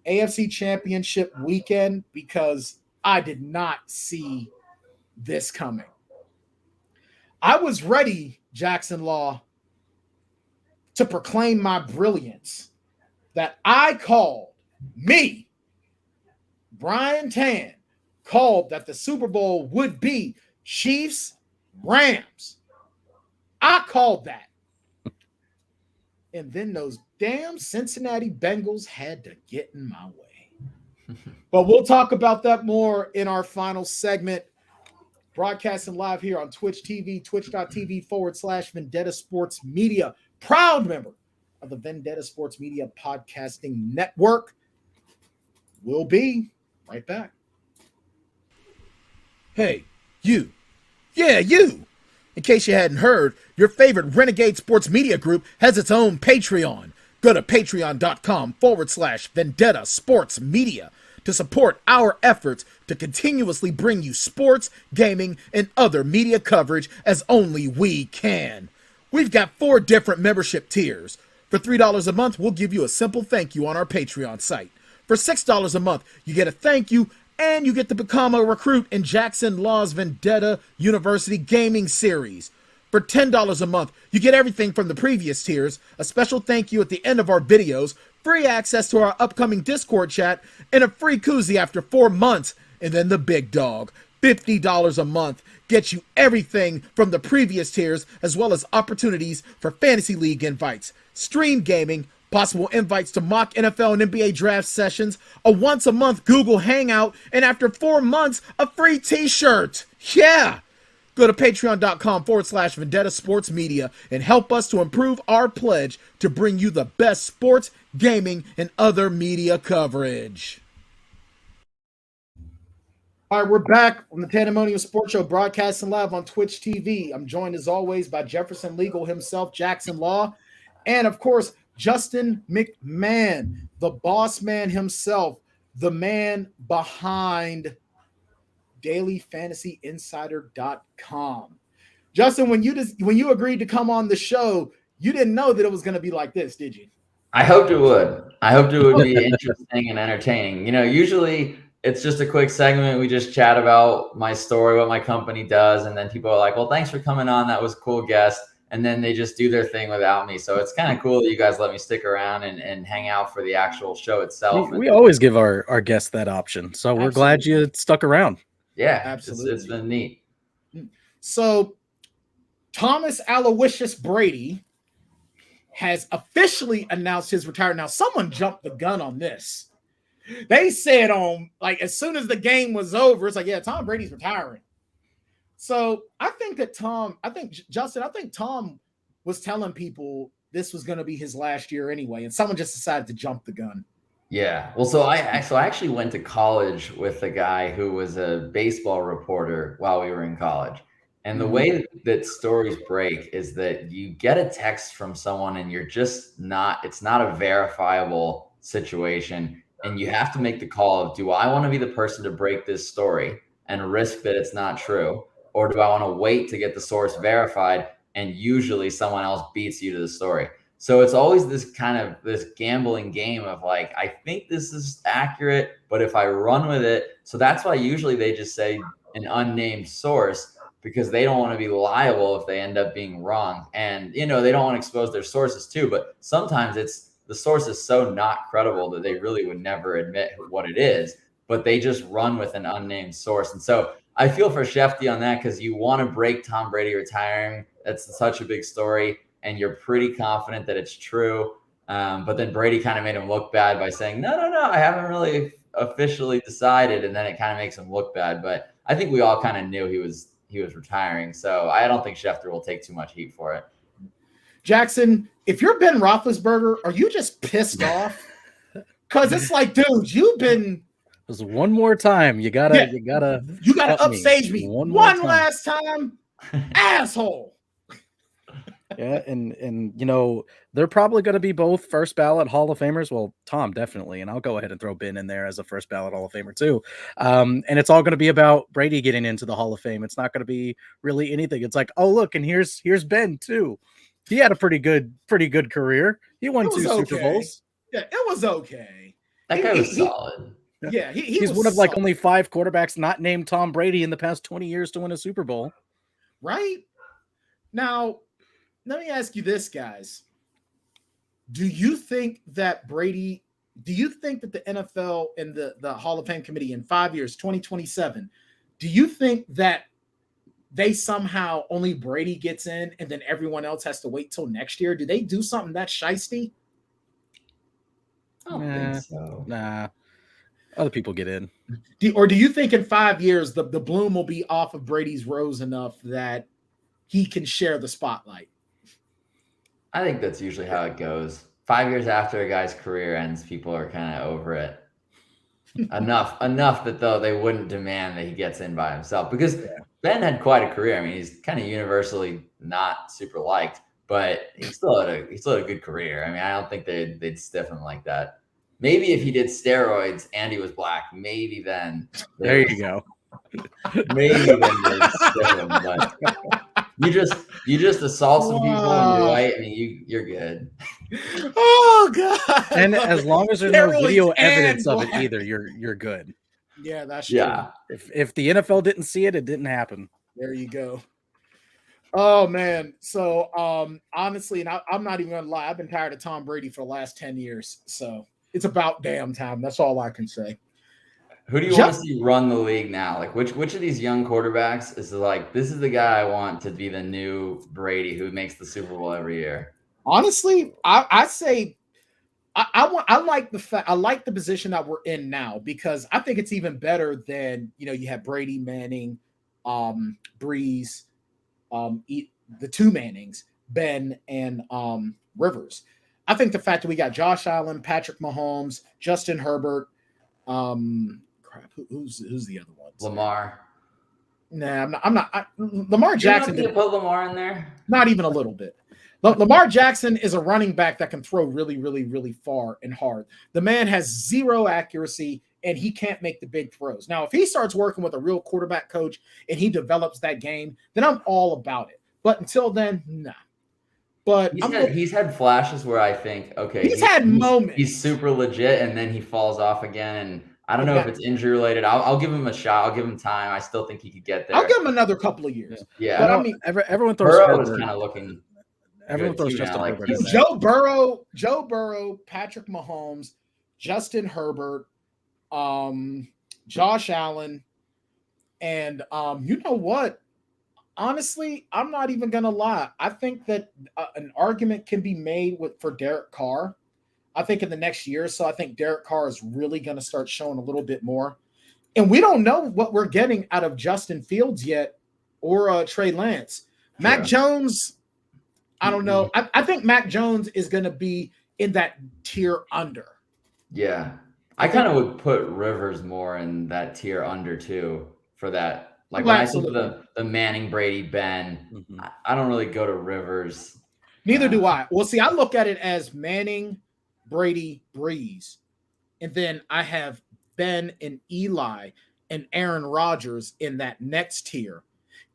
AFC Championship weekend, because I did not see this coming. I was ready, Jackson Law, to proclaim my brilliance that I called, me, Brian Tann, called that the Super Bowl would be Chiefs, Rams. I called that. And then those damn Cincinnati Bengals had to get in my way. But we'll talk about that more in our final segment. Broadcasting live here on Twitch TV, twitch.tv/Vendetta Sports Media. Proud member of the Vendetta Sports Media Podcasting Network. We'll be right back. Hey, you. Yeah, you. In case you hadn't heard, your favorite Renegade Sports Media Group has its own Patreon. Go to patreon.com/Vendetta Sports Media to support our efforts to continuously bring you sports, gaming, and other media coverage as only we can. We've got 4 different membership tiers. For $3 a month, we'll give you a simple thank you on our Patreon site. For $6 a month, you get a thank you, and you get to become a recruit in Jackson Law's Vendetta University Gaming Series. For $10 a month, you get everything from the previous tiers, a special thank you at the end of our videos, free access to our upcoming Discord chat, and a free koozie after 4 months. And then the big dog, $50 a month, gets you everything from the previous tiers, as well as opportunities for Fantasy League invites, stream gaming, possible invites to mock NFL and NBA draft sessions, a once-a-month Google Hangout, and after 4 months, a free t-shirt. Yeah! Go to patreon.com/Vendetta Sports Media and help us to improve our pledge to bring you the best sports, gaming, and other media coverage. All right, we're back on the Tanndemonium Sports Show, broadcasting live on Twitch TV. I'm joined as always by Jefferson Legal himself, Jackson Law, and of course, Justin McMahon, the boss man himself, the man behind dailyfantasyinsider.com. Justin, when you agreed to come on the show, you didn't know that it was going to be like this, did you? I hoped it would. I hoped it would be interesting and entertaining. You know, usually it's just a quick segment. We just chat about my story, what my company does, and then people are like, well, thanks for coming on. That was a cool guest. And then they just do their thing without me. So it's kind of cool that you guys let me stick around and hang out for the actual show itself. We always give our guests that option. So we're glad you stuck around. Yeah, absolutely. It's been neat. So Thomas Aloysius Brady has officially announced his retirement. Now, someone jumped the gun on this. They said as soon as the game was over, it's like, yeah, Tom Brady's retiring. So I think Tom was telling people this was going to be his last year anyway, and someone just decided to jump the gun. Yeah. Well, so I actually went to college with a guy who was a baseball reporter while we were in college. And the way that stories break is that you get a text from someone and it's not a verifiable situation. And you have to make the call of, do I want to be the person to break this story and risk that it's not true? Or do I want to wait to get the source verified? And usually someone else beats you to the story. So it's always this gambling game of like, I think this is accurate, but if I run with it. So that's why usually they just say an unnamed source, because they don't want to be liable if they end up being wrong. And, they don't want to expose their sources too, but sometimes it's the source is so not credible that they really would never admit what it is, but they just run with an unnamed source. And so I feel for Shefty on that, because you want to break Tom Brady retiring. That's such a big story, and you're pretty confident that it's true. But then Brady kind of made him look bad by saying, no, I haven't really officially decided. And then it kind of makes him look bad. But I think we all kind of knew he was retiring. So I don't think Schefter will take too much heat for it. Jackson, if you're Ben Roethlisberger, are you just pissed off? Because it's like, dude, you've been. Just one more time. You gotta upstage me. One last time, asshole. Yeah, and you know, they're probably going to be both first ballot Hall of Famers. Well, Tom definitely, and I'll go ahead and throw Ben in there as a first ballot Hall of Famer too. And it's all going to be about Brady getting into the Hall of Fame. It's not going to be really anything. It's like, oh look, and here's Ben too. He had a pretty good career. He won 2 Super Bowls. Yeah, it was okay. That guy was solid. Yeah, he's one of like only 5 quarterbacks not named Tom Brady in the past 20 years to win a Super Bowl. Right? Now, let me ask you this, guys. Do you think that the NFL and the Hall of Fame committee in 5 years, 2027, do you think that they somehow only Brady gets in and then everyone else has to wait till next year? Do they do something that shiesty? I don't think so. Nah. Other people get in. Or do you think in 5 years the bloom will be off of Brady's rose enough that he can share the spotlight? I think that's usually how it goes. 5 years after a guy's career ends, people are kind of over it. enough that though they wouldn't demand that he gets in by himself, because Ben had quite a career. I mean, he's kind of universally not super liked, but he still had a good career. I mean, I don't think they'd stiff him like that. Maybe if he did steroids and he was black, maybe then. There you go. Maybe then they'd stiff him, but you just assault some people and you're white. I mean, you're good. Oh God! And as long as there's no video evidence of it either, you're good. Yeah, that's true. Yeah. If the NFL didn't see it, it didn't happen. There you go. Oh man. So honestly, and I'm not even gonna lie, I've been tired of Tom Brady for the last 10 years. So it's about damn time. That's all I can say. Who do you want to see run the league now? Like which of these young quarterbacks is like, this is the guy I want to be the new Brady who makes the Super Bowl every year? Honestly, I say I like the position that we're in now, because I think it's even better than, you have Brady, Manning, Breeze, the 2 Mannings, Ben and Rivers. I think the fact that we got Josh Allen, Patrick Mahomes, Justin Herbert, who's the other ones? Lamar. Nah, I'm not. Lamar Jackson. Did you put Lamar in there? Not even a little bit. Lamar Jackson is a running back that can throw really, really, really far and hard. The man has 0 accuracy and he can't make the big throws. Now, if he starts working with a real quarterback coach and he develops that game, then I'm all about it. But until then, nah. But he's had flashes where I think, okay, he's had moments. He's super legit, and then he falls off again. And I don't know if it's injury related. I'll give him a shot. I'll give him time. I still think he could get there. I'll give him another couple of years. Yeah. But I mean, everyone throws Burrow is kind of looking. Everyone throws Justin Herbert. Joe Burrow, Patrick Mahomes, Justin Herbert, Josh Allen, and you know what? Honestly, I'm not even going to lie. I think that an argument can be made for Derek Carr. I think in the next year or so, I think Derek Carr is really going to start showing a little bit more. And we don't know what we're getting out of Justin Fields yet or Trey Lance. Mac Jones, I don't know. I think Mac Jones is going to be in that tier under. Yeah. I kind of would put Rivers more in that tier under too for that. Like when I think of the Manning, Brady, Ben, I don't really go to Rivers. Neither do I. Well, see, I look at it as Manning, Brady, Breeze. And then I have Ben and Eli and Aaron Rodgers in that next tier.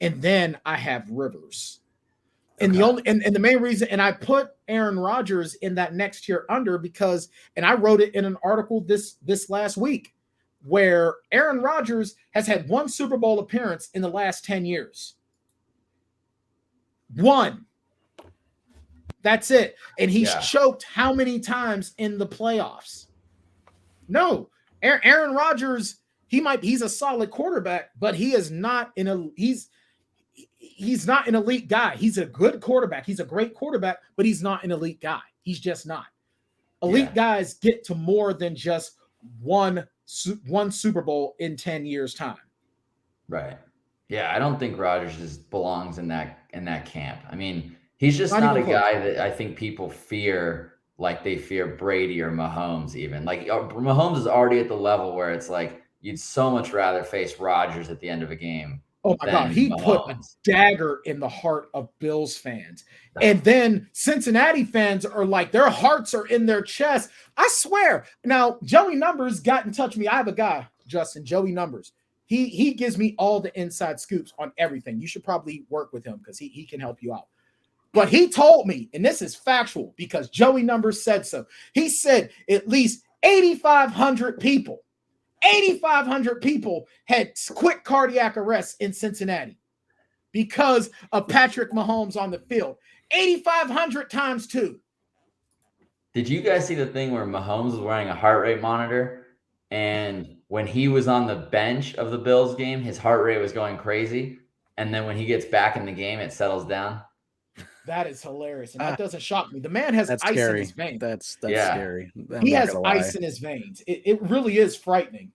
And then I have Rivers. And the main reason, and I put Aaron Rodgers in that next tier under because, and I wrote it in an article this last week, where Aaron Rodgers has had 1 Super Bowl appearance in the last 10 years. 1. That's it. And he's choked how many times in the playoffs? No. Aaron Rodgers, he's a solid quarterback, but he's not an elite guy. He's a good quarterback. He's a great quarterback, but he's not an elite guy. He's just not. Elite guys get to more than just one Super Bowl in 10 years' time. Right. Yeah, I don't think Rodgers just belongs in that camp. I mean, he's just not a guy that I think people fear like they fear Brady or Mahomes even. Like Mahomes is already at the level where it's like you'd so much rather face Rodgers at the end of a game. Oh my God, he put a dagger in the heart of Bills fans. And then Cincinnati fans are like, their hearts are in their chest. I swear. Now, Joey Numbers got in touch with me. I have a guy, Justin, Joey Numbers. He gives me all the inside scoops on everything. You should probably work with him because he can help you out. But he told me, and this is factual because Joey Numbers said so. He said at least 8,500 people had quick cardiac arrests in Cincinnati because of Patrick Mahomes on the field. 8,500 times 2. Did you guys see the thing where Mahomes was wearing a heart rate monitor, and when he was on the bench of the Bills game, his heart rate was going crazy, and then when he gets back in the game, it settles down? That is hilarious, and that doesn't shock me. The man has ice in his veins. That's scary. He has ice in his veins. It really is frightening.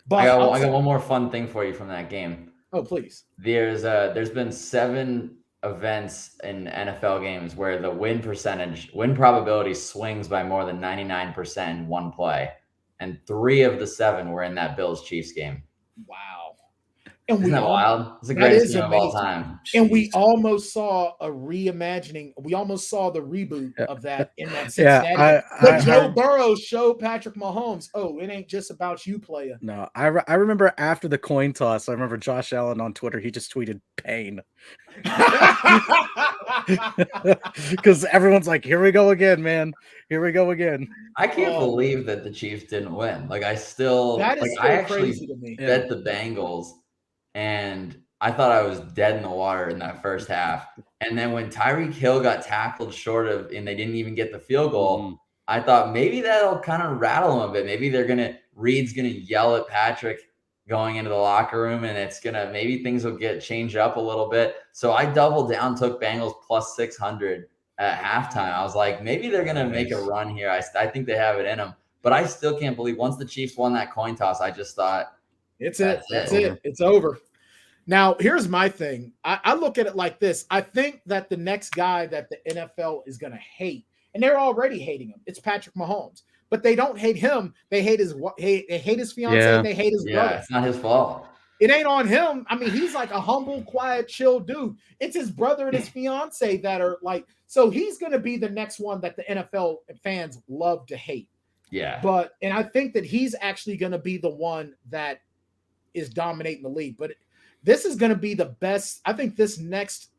But I got one more fun thing for you from that game. Oh, please. There's been 7 events in NFL games where the win probability swings by more than 99% in one play, and 3 of the 7 were in that Bills-Chiefs game. Wow. And Isn't that wild? It's the greatest game of all time. And we almost saw a reimagining. We almost saw the reboot of that in that Cincinnati. But Joe Burrow showed Patrick Mahomes, oh, it ain't just about you, player. No, I remember after the coin toss, I remember Josh Allen on Twitter, he just tweeted pain. Because everyone's like, here we go again, man. Here we go again. I can't believe that the Chiefs didn't win. Like, I actually bet the Bengals. And I thought I was dead in the water in that first half. And then when Tyreek Hill got tackled short of, and they didn't even get the field goal, I thought maybe that'll kind of rattle them a bit. Maybe Reed's going to yell at Patrick going into the locker room, and maybe things will change up a little bit. So I doubled down, took Bengals plus 600 at halftime. I was like, maybe they're going to make a run here. I think they have it in them. But I still can't believe once the Chiefs won that coin toss, I just thought, That's it. It's over. Now, here's my thing. I look at it like this. I think that the next guy that the NFL is going to hate, and they're already hating him, it's Patrick Mahomes. But they don't hate him. They hate his fiance. Yeah. And they hate his brother. It's not his fault. It ain't on him. I mean, he's like a humble, quiet, chill dude. It's his brother and his fiance that are like, so he's going to be the next one that the NFL fans love to hate. Yeah. And I think that he's actually going to be the one that is dominating the league. But this is going to be the best. I think this next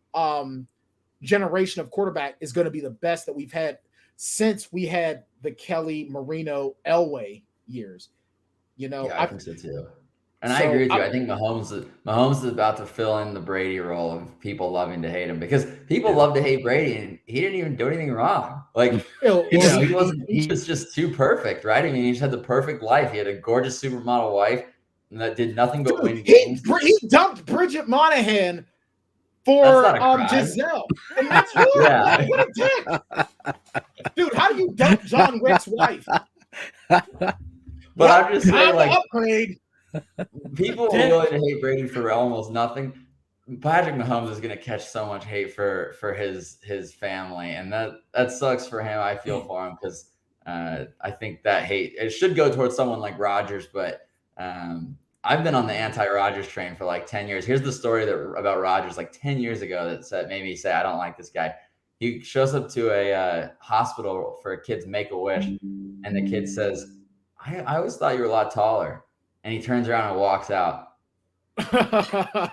generation of quarterback is going to be the best that we've had since we had the Kelly, Marino, Elway years. I think so too. And I agree with you. I think Mahomes is about to fill in the Brady role of people loving to hate him, because people love to hate Brady, and he didn't even do anything wrong. Like, he was just too perfect, right? I mean, he just had the perfect life. He had a gorgeous supermodel wife that did nothing but win games. He dumped Bridget Monahan for Giselle. And that's horrible. Yeah. What a dick. Dude, how do you dump John Wick's wife? But I'm just saying, like, upgrade. People are willing to hate Brady for almost nothing. Patrick Mahomes is going to catch so much hate for his family, and that sucks for him. I feel for him, because I think that hate, it should go towards someone like Rodgers, but I've been on the anti-Rodgers train for like 10 years. Here's the story about Rodgers like 10 years ago that made me say, I don't like this guy. He shows up to a hospital for a kid's Make-A-Wish, and the kid says, I always thought you were a lot taller. And he turns around and walks out.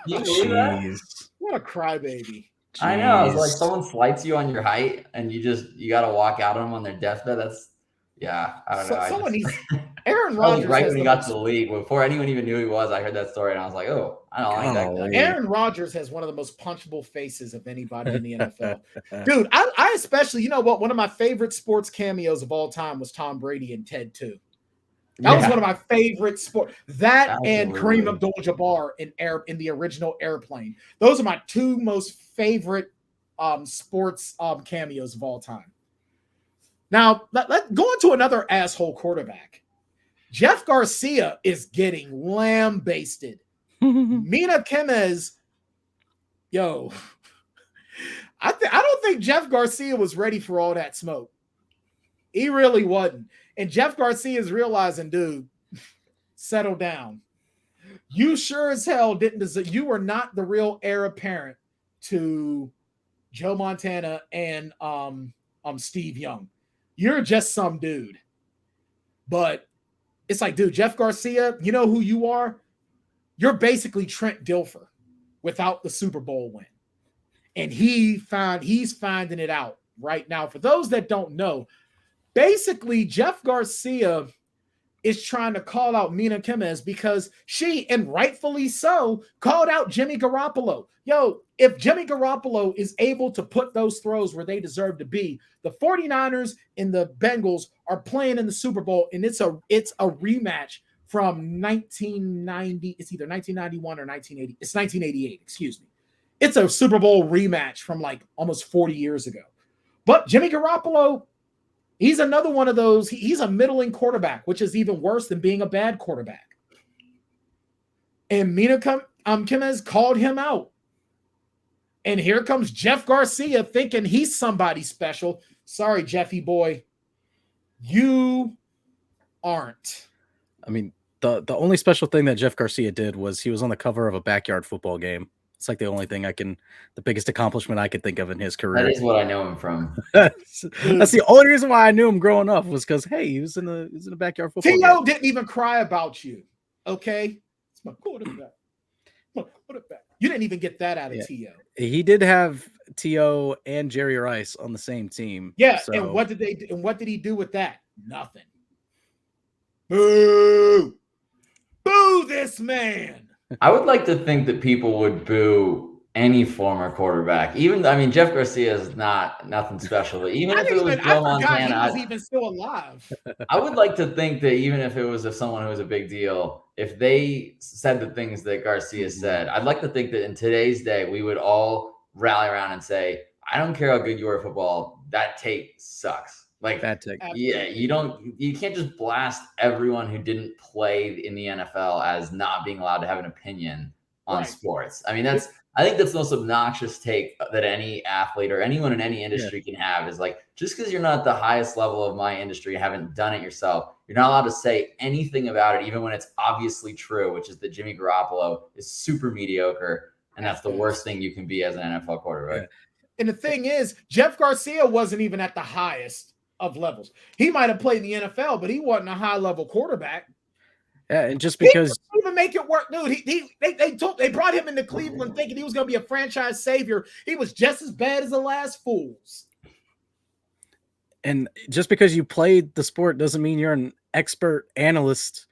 You believe that? What a crybaby. I know. It's like someone slights you on your height, and you got to walk out on them on their deathbed. I don't know. Aaron Rodgers right when he got to the league, before anyone even knew who he was, I heard that story and I was like, oh, I don't like that guy. Aaron Rodgers has one of the most punchable faces of anybody in the NFL. Dude, I especially, you know what? One of my favorite sports cameos of all time was Tom Brady in Ted 2. That was one of my favorite sports. That and Kareem Abdul-Jabbar in the original Airplane. Those are my two most favorite sports cameos of all time. Now, let's go into another asshole quarterback. Jeff Garcia is getting lambasted. Mina Kimes, yo, I don't think Jeff Garcia was ready for all that smoke. He really wasn't. And Jeff Garcia is realizing, dude, settle down. You sure as hell didn't deserve. You were not the real heir apparent to Joe Montana and Steve Young. You're just some dude. But it's like, dude, Jeff Garcia, you know who you are? You're basically Trent Dilfer without the Super Bowl win. And he's finding it out right now. For those that don't know, basically, Jeff Garcia is trying to call out Mina Kimes because she, and rightfully so, called out Jimmy Garoppolo. Yo, if Jimmy Garoppolo is able to put those throws where they deserve to be, the 49ers and the Bengals are playing in the Super Bowl, and it's a rematch from 1990. It's either 1991 or 1980. It's 1988, excuse me. It's a Super Bowl rematch from like almost 40 years ago. But Jimmy Garoppolo, he's another one of those. He's a middling quarterback, which is even worse than being a bad quarterback. And Mina Kimes called him out. And here comes Jeff Garcia thinking he's somebody special. Sorry, Jeffy boy. You aren't. I mean, the only special thing that Jeff Garcia did was he was on the cover of a backyard football game. It's like the only thing the biggest accomplishment I could think of in his career. That is what I know him from. That's the only reason why I knew him growing up was because, hey, he was in the backyard football T.O. didn't even cry about you, okay? It's my quarterback. You didn't even get that out of T.O. He did have T.O. and Jerry Rice on the same team. Yeah, so. And what did he do with that? Nothing. Boo! Boo this man! I would like to think that people would boo any former quarterback. Jeff Garcia is nothing special, but even if it was Joe Montana, he was even still alive. I would like to think that even if it was someone who was a big deal, if they said the things that Garcia said, I'd like to think that in today's day, we would all rally around and say, I don't care how good you are at football, that tape sucks. Like, yeah, you can't just blast everyone who didn't play in the NFL as not being allowed to have an opinion on sports. I mean, I think that's the most obnoxious take that any athlete or anyone in any industry can have is like, just because you're not at the highest level of my industry, haven't done it yourself, you're not allowed to say anything about it, even when it's obviously true, which is that Jimmy Garoppolo is super mediocre. And that's the worst thing you can be as an NFL quarterback. And the thing is, Jeff Garcia wasn't even at the highest of levels. He might have played in the NFL, but he wasn't a high-level quarterback. Yeah, and just because he didn't even make it work, dude. They brought him into Cleveland thinking he was going to be a franchise savior. He was just as bad as the last fools. And just because you played the sport doesn't mean you're an expert analyst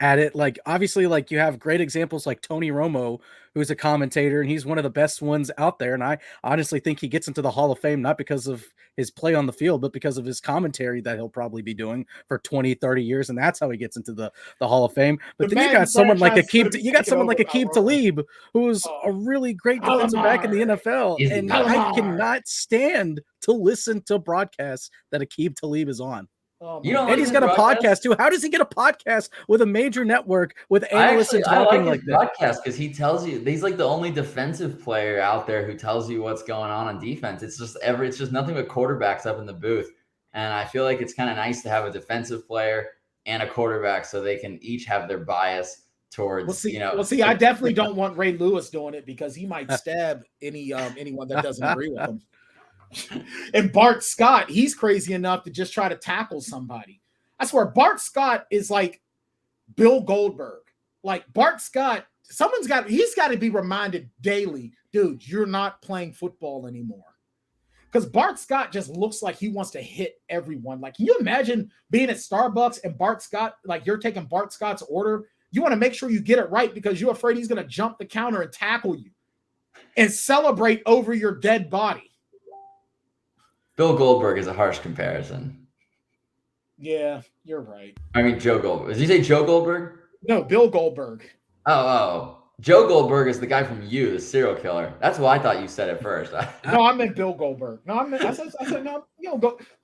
at it. Like, obviously, like, you have great examples like Tony Romo, who's a commentator, and he's one of the best ones out there. And I honestly think he gets into the Hall of Fame not because of his play on the field, but because of his commentary that he'll probably be doing for 20, 30 years. And that's how he gets into the Hall of Fame. But then you got someone like Aqib Talib, who's a really great defensive back in the NFL. And I cannot stand to listen to broadcasts that Aqib Talib is on. And he's got a podcast too. How does he get a podcast with a major network with analysts and talking like that? Podcast because he tells you he's like the only defensive player out there who tells you what's going on defense. It's just nothing but quarterbacks up in the booth, and I feel like it's kind of nice to have a defensive player and a quarterback so they can each have their bias towards. I definitely don't want Ray Lewis doing it because he might stab anyone that doesn't agree with him. And Bart Scott, he's crazy enough to just try to tackle somebody. I swear, Bart Scott is like Bill Goldberg. Like Bart Scott, he's got to be reminded daily, dude, you're not playing football anymore. because Bart Scott just looks like he wants to hit everyone. Like, can you imagine being at Starbucks and Bart Scott, like you're taking Bart Scott's order? You want to make sure you get it right because you're afraid he's going to jump the counter and tackle you and celebrate over your dead body. Bill Goldberg is a harsh comparison. Yeah, you're right. I mean, Joe Goldberg. Did you say Joe Goldberg? No, Bill Goldberg. Oh. Joe Goldberg is the guy from You, the serial killer. That's what I thought you said at first. No, I meant Bill Goldberg. No, I said no.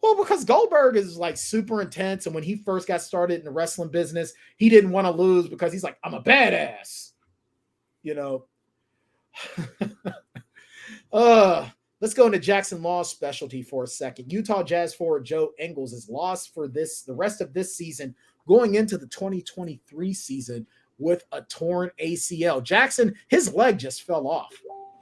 Because Goldberg is like super intense, and when he first got started in the wrestling business, he didn't want to lose because he's like, I'm a badass. Let's go into Jackson Law's specialty for a second. Utah Jazz forward Joe Ingles is lost for the rest of this season, going into the 2023 season with a torn ACL. Jackson, his leg just fell off,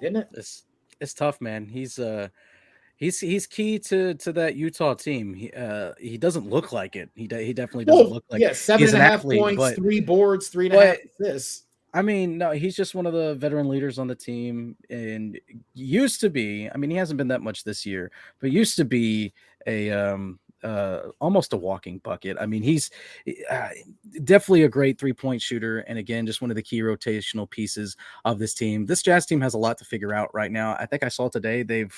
didn't it? It's tough, man. He's key to that Utah team. He doesn't look like it. He definitely doesn't look like 7.5 points, 3 boards, 3.5 assists. I mean, no, he's just one of the veteran leaders on the team, and used to be. I mean, he hasn't been that much this year, but used to be a almost a walking bucket. I mean, he's definitely a great 3-point shooter, and again, just one of the key rotational pieces of this team. This Jazz team has a lot to figure out right now. I think I saw today they're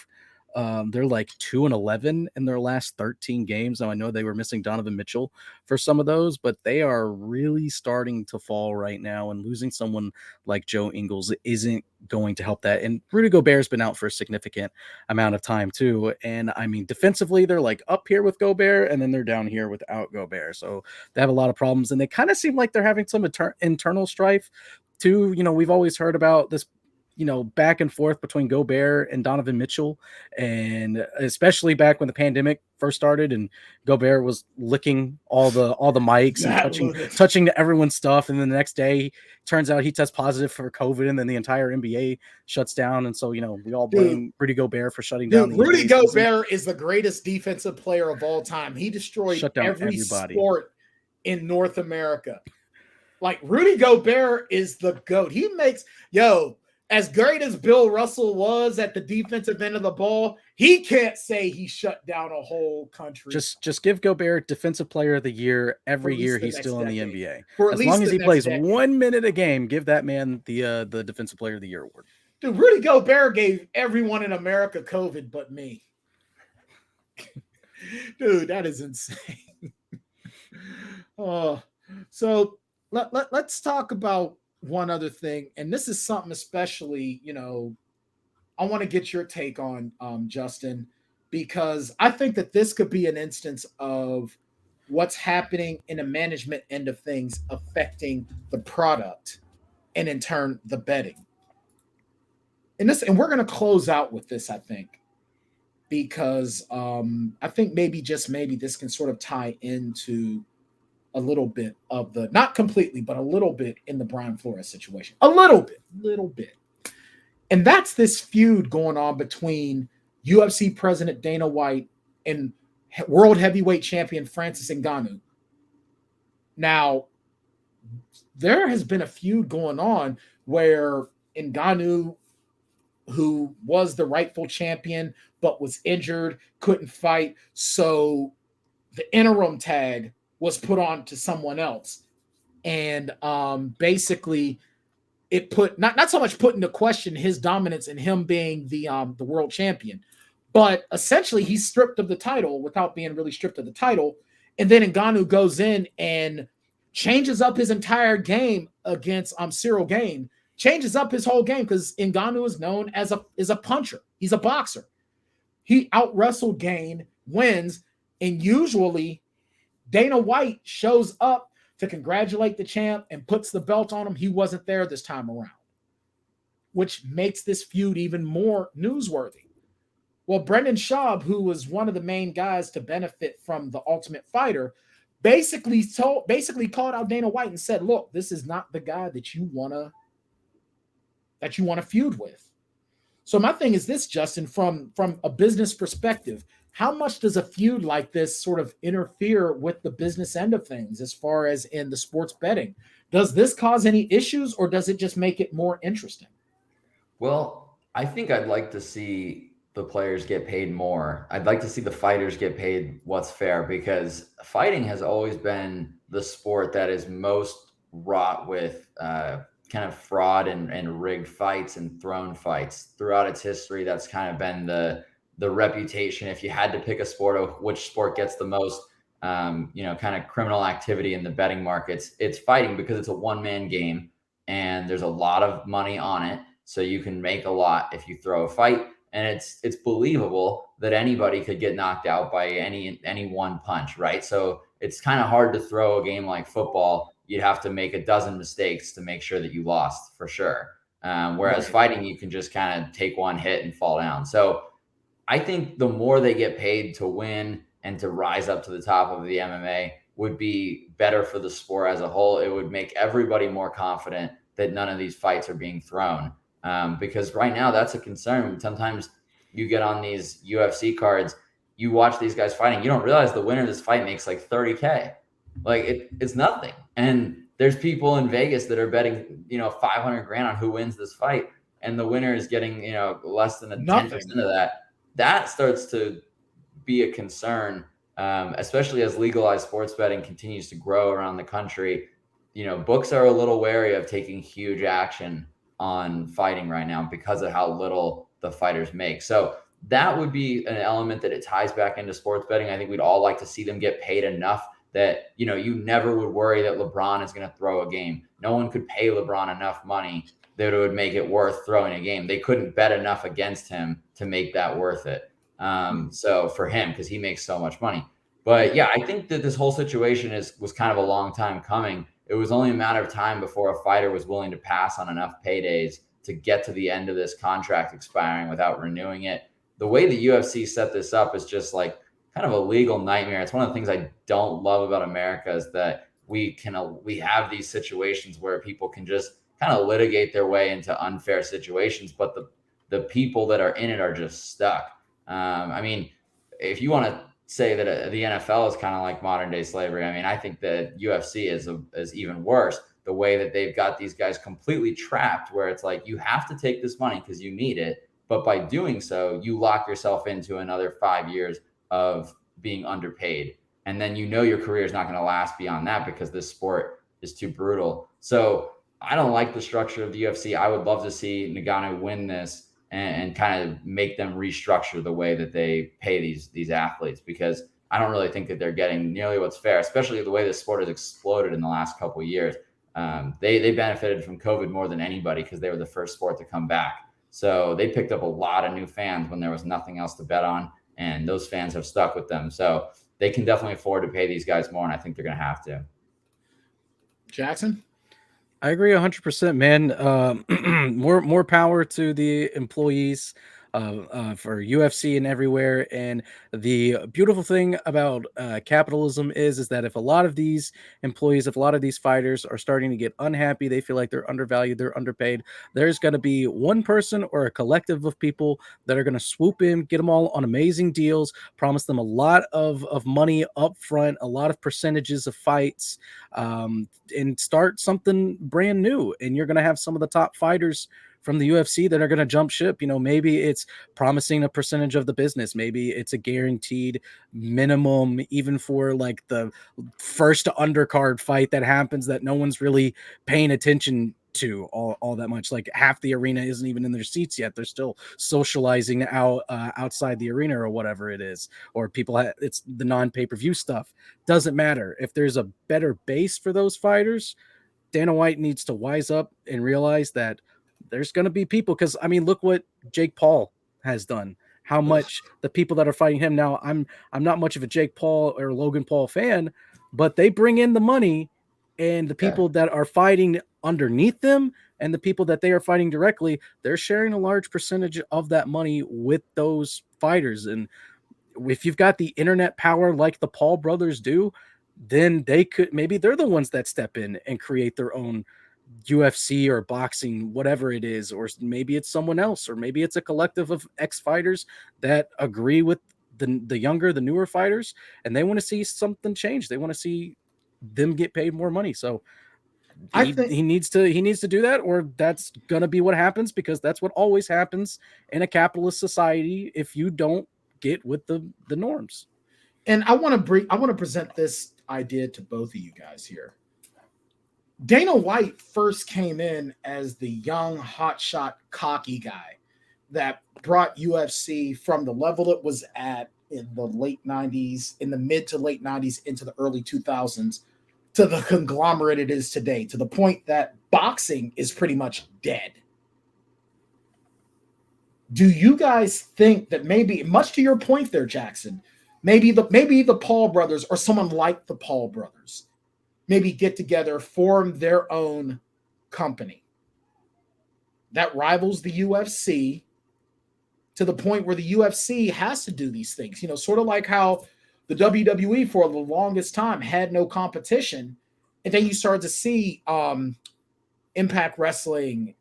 like 2-11 in their last 13 games. Now I know they were missing Donovan Mitchell for some of those, but they are really starting to fall right now, and losing someone like Joe Ingles isn't going to help that. And Rudy Gobert's been out for a significant amount of time too. And I mean, defensively, they're like up here with Gobert, and then they're down here without Gobert. So they have a lot of problems, and they kind of seem like they're having some internal strife too. We've always heard about this, back and forth between Gobert and Donovan Mitchell, and especially back when the pandemic first started and Gobert was licking all the mics and touching everyone's stuff. And then the next day, turns out he tests positive for COVID, and then the entire NBA shuts down. And so, we all blame Rudy Gobert for shutting down. Rudy Gobert is the greatest defensive player of all time. He destroyed every sport in North America. Like, Rudy Gobert is the GOAT. He makes, as great as Bill Russell was at the defensive end of the ball, he can't say he shut down a whole country. Just give Gobert Defensive Player of the Year every year he's still in the NBA. As long as he plays 1 minute a game, give that man the Defensive Player of the Year award. Dude, Rudy Gobert gave everyone in America COVID but me. Dude, that is insane. So let's talk about one other thing, and this is something especially, I want to get your take on, Justin, because I think that this could be an instance of what's happening in the management end of things affecting the product and in turn the betting. And we're going to close out with this, I think, because I think maybe this can sort of tie into a little bit of the, not completely, but a little bit in the Brian Flores situation. A little bit. And that's this feud going on between UFC President Dana White and World Heavyweight Champion Francis Ngannou. Now, there has been a feud going on where Ngannou, who was the rightful champion but was injured, couldn't fight, so the interim tag was put on to someone else. And basically it put not so much put into question his dominance and him being the world champion, but essentially he's stripped of the title without being really stripped of the title. And then Ngannou goes in and changes up his entire game against Cyril Gane, changes up his whole game, because Ngannou is known as a puncher. He's a boxer. He out-wrestled Gane, wins, and usually Dana White shows up to congratulate the champ and puts the belt on him. He wasn't there this time around, which makes this feud even more newsworthy. Well, Brendan Schaub, who was one of the main guys to benefit from the Ultimate Fighter, basically called out Dana White and said, look, this is not the guy that you want to feud with. So my thing is this, Justin, from a business perspective, how much does a feud like this sort of interfere with the business end of things as far as in the sports betting? Does this cause any issues, or does it just make it more interesting? Well, I think I'd like to see the players get paid more. I'd like to see the fighters get paid what's fair, because fighting has always been the sport that is most wrought with kind of fraud and rigged fights and thrown fights throughout its history. That's kind of been the reputation. If you had to pick a sport of which sport gets the most, kind of criminal activity in the betting markets, it's fighting, because it's a one-man game and there's a lot of money on it. So you can make a lot if you throw a fight. And it's believable that anybody could get knocked out by any one punch, right? So it's kind of hard to throw a game like football. You'd have to make a dozen mistakes to make sure that you lost, for sure. Whereas fighting, you can just kind of take one hit and fall down. So I think the more they get paid to win and to rise up to the top of the MMA would be better for the sport as a whole. It would make everybody more confident that none of these fights are being thrown. Because right now that's a concern. Sometimes you get on these UFC cards, you watch these guys fighting, you don't realize the winner of this fight makes like $30K. Like it's nothing. And there's people in Vegas that are betting, $500,000 on who wins this fight, and the winner is getting, less than 10% of that. That starts to be a concern, especially as legalized sports betting continues to grow around the country. Books are a little wary of taking huge action on fighting right now because of how little the fighters make. So that would be an element that it ties back into sports betting. I think we'd all like to see them get paid enough that, you never would worry that LeBron is going to throw a game. No one could pay LeBron enough money that it would make it worth throwing a game. They couldn't bet enough against him to make that worth it. So for him, because he makes so much money. But yeah, I think that this whole situation was kind of a long time coming. It was only a matter of time before a fighter was willing to pass on enough paydays to get to the end of this contract expiring without renewing it. The way the UFC set this up is just like kind of a legal nightmare. It's one of the things I don't love about America, is that we have these situations where people can just kind of litigate their way into unfair situations, but the people that are in it are just stuck. If you want to say that the NFL is kind of like modern day slavery, I think that UFC is even worse. The way that they've got these guys completely trapped, where it's like, you have to take this money because you need it, but by doing so, you lock yourself into another 5 years of being underpaid, and then your career is not going to last beyond that because this sport is too brutal. So I don't like the structure of the UFC. I would love to see Ngannou win this and kind of make them restructure the way that they pay these athletes, because I don't really think that they're getting nearly what's fair, especially the way this sport has exploded in the last couple of years. They benefited from COVID more than anybody because they were the first sport to come back. So they picked up a lot of new fans when there was nothing else to bet on, and those fans have stuck with them. So they can definitely afford to pay these guys more, and I think they're going to have to. Jackson? I agree 100%, man. More power to the employees for UFC and everywhere. And the beautiful thing about capitalism is that if a lot of these employees, if a lot of these fighters are starting to get unhappy, they feel like they're undervalued, they're underpaid, there's going to be one person or a collective of people that are going to swoop in, get them all on amazing deals, promise them a lot of money up front, a lot of percentages of fights, and start something brand new. And you're going to have some of the top fighters from the UFC that are going to jump ship. Maybe it's promising a percentage of the business. Maybe it's a guaranteed minimum, even for like the first undercard fight that happens that no one's really paying attention to all that much. Like half the arena isn't even in their seats yet. They're still socializing outside the arena or whatever it is, or it's the non-pay-per-view stuff. Doesn't matter. If there's a better base for those fighters, Dana White needs to wise up and realize that there's going to be people, because look what Jake Paul has done, how much the people that are fighting him now. I'm not much of a Jake Paul or Logan Paul fan, but they bring in the money, and the people that are fighting underneath them and the people that they are fighting directly, they're sharing a large percentage of that money with those fighters. And if you've got the internet power like the Paul brothers do, then maybe they're the ones that step in and create their own UFC or boxing, whatever it is, or maybe it's someone else, or maybe it's a collective of ex-fighters that agree with the newer fighters, and they want to see something change. They want to see them get paid more money. So he needs to do that, or that's gonna be what happens, because that's what always happens in a capitalist society if you don't get with the norms. And I want to present this idea to both of you guys here. Dana White first came in as the young, hotshot, cocky guy that brought UFC from the level it was at in the late 90s, in the mid to late 90s into the early 2000s, to the conglomerate it is today, to the point that boxing is pretty much dead. Do you guys think that maybe, much to your point there, Jackson, maybe the Paul brothers or someone like the Paul brothers maybe get together, form their own company that rivals the UFC to the point where the UFC has to do these things, sort of like how the WWE for the longest time had no competition. And then you started to see Impact Wrestling,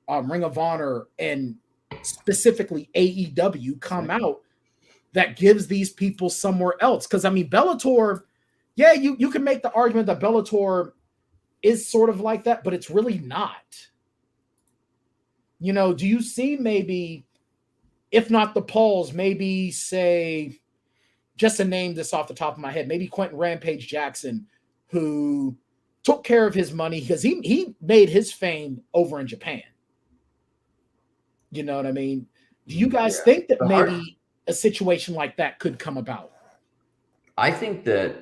Ring of Honor, and specifically AEW come out that gives these people somewhere else. Because, Bellator, yeah, you can make the argument that Bellator is sort of like that, but it's really not. Do you see maybe, if not the Pauls, maybe say, just to name this off the top of my head, maybe Quentin Rampage Jackson, who took care of his money because he made his fame over in Japan. You know what I mean? Do you guys think that maybe a situation like that could come about? I think that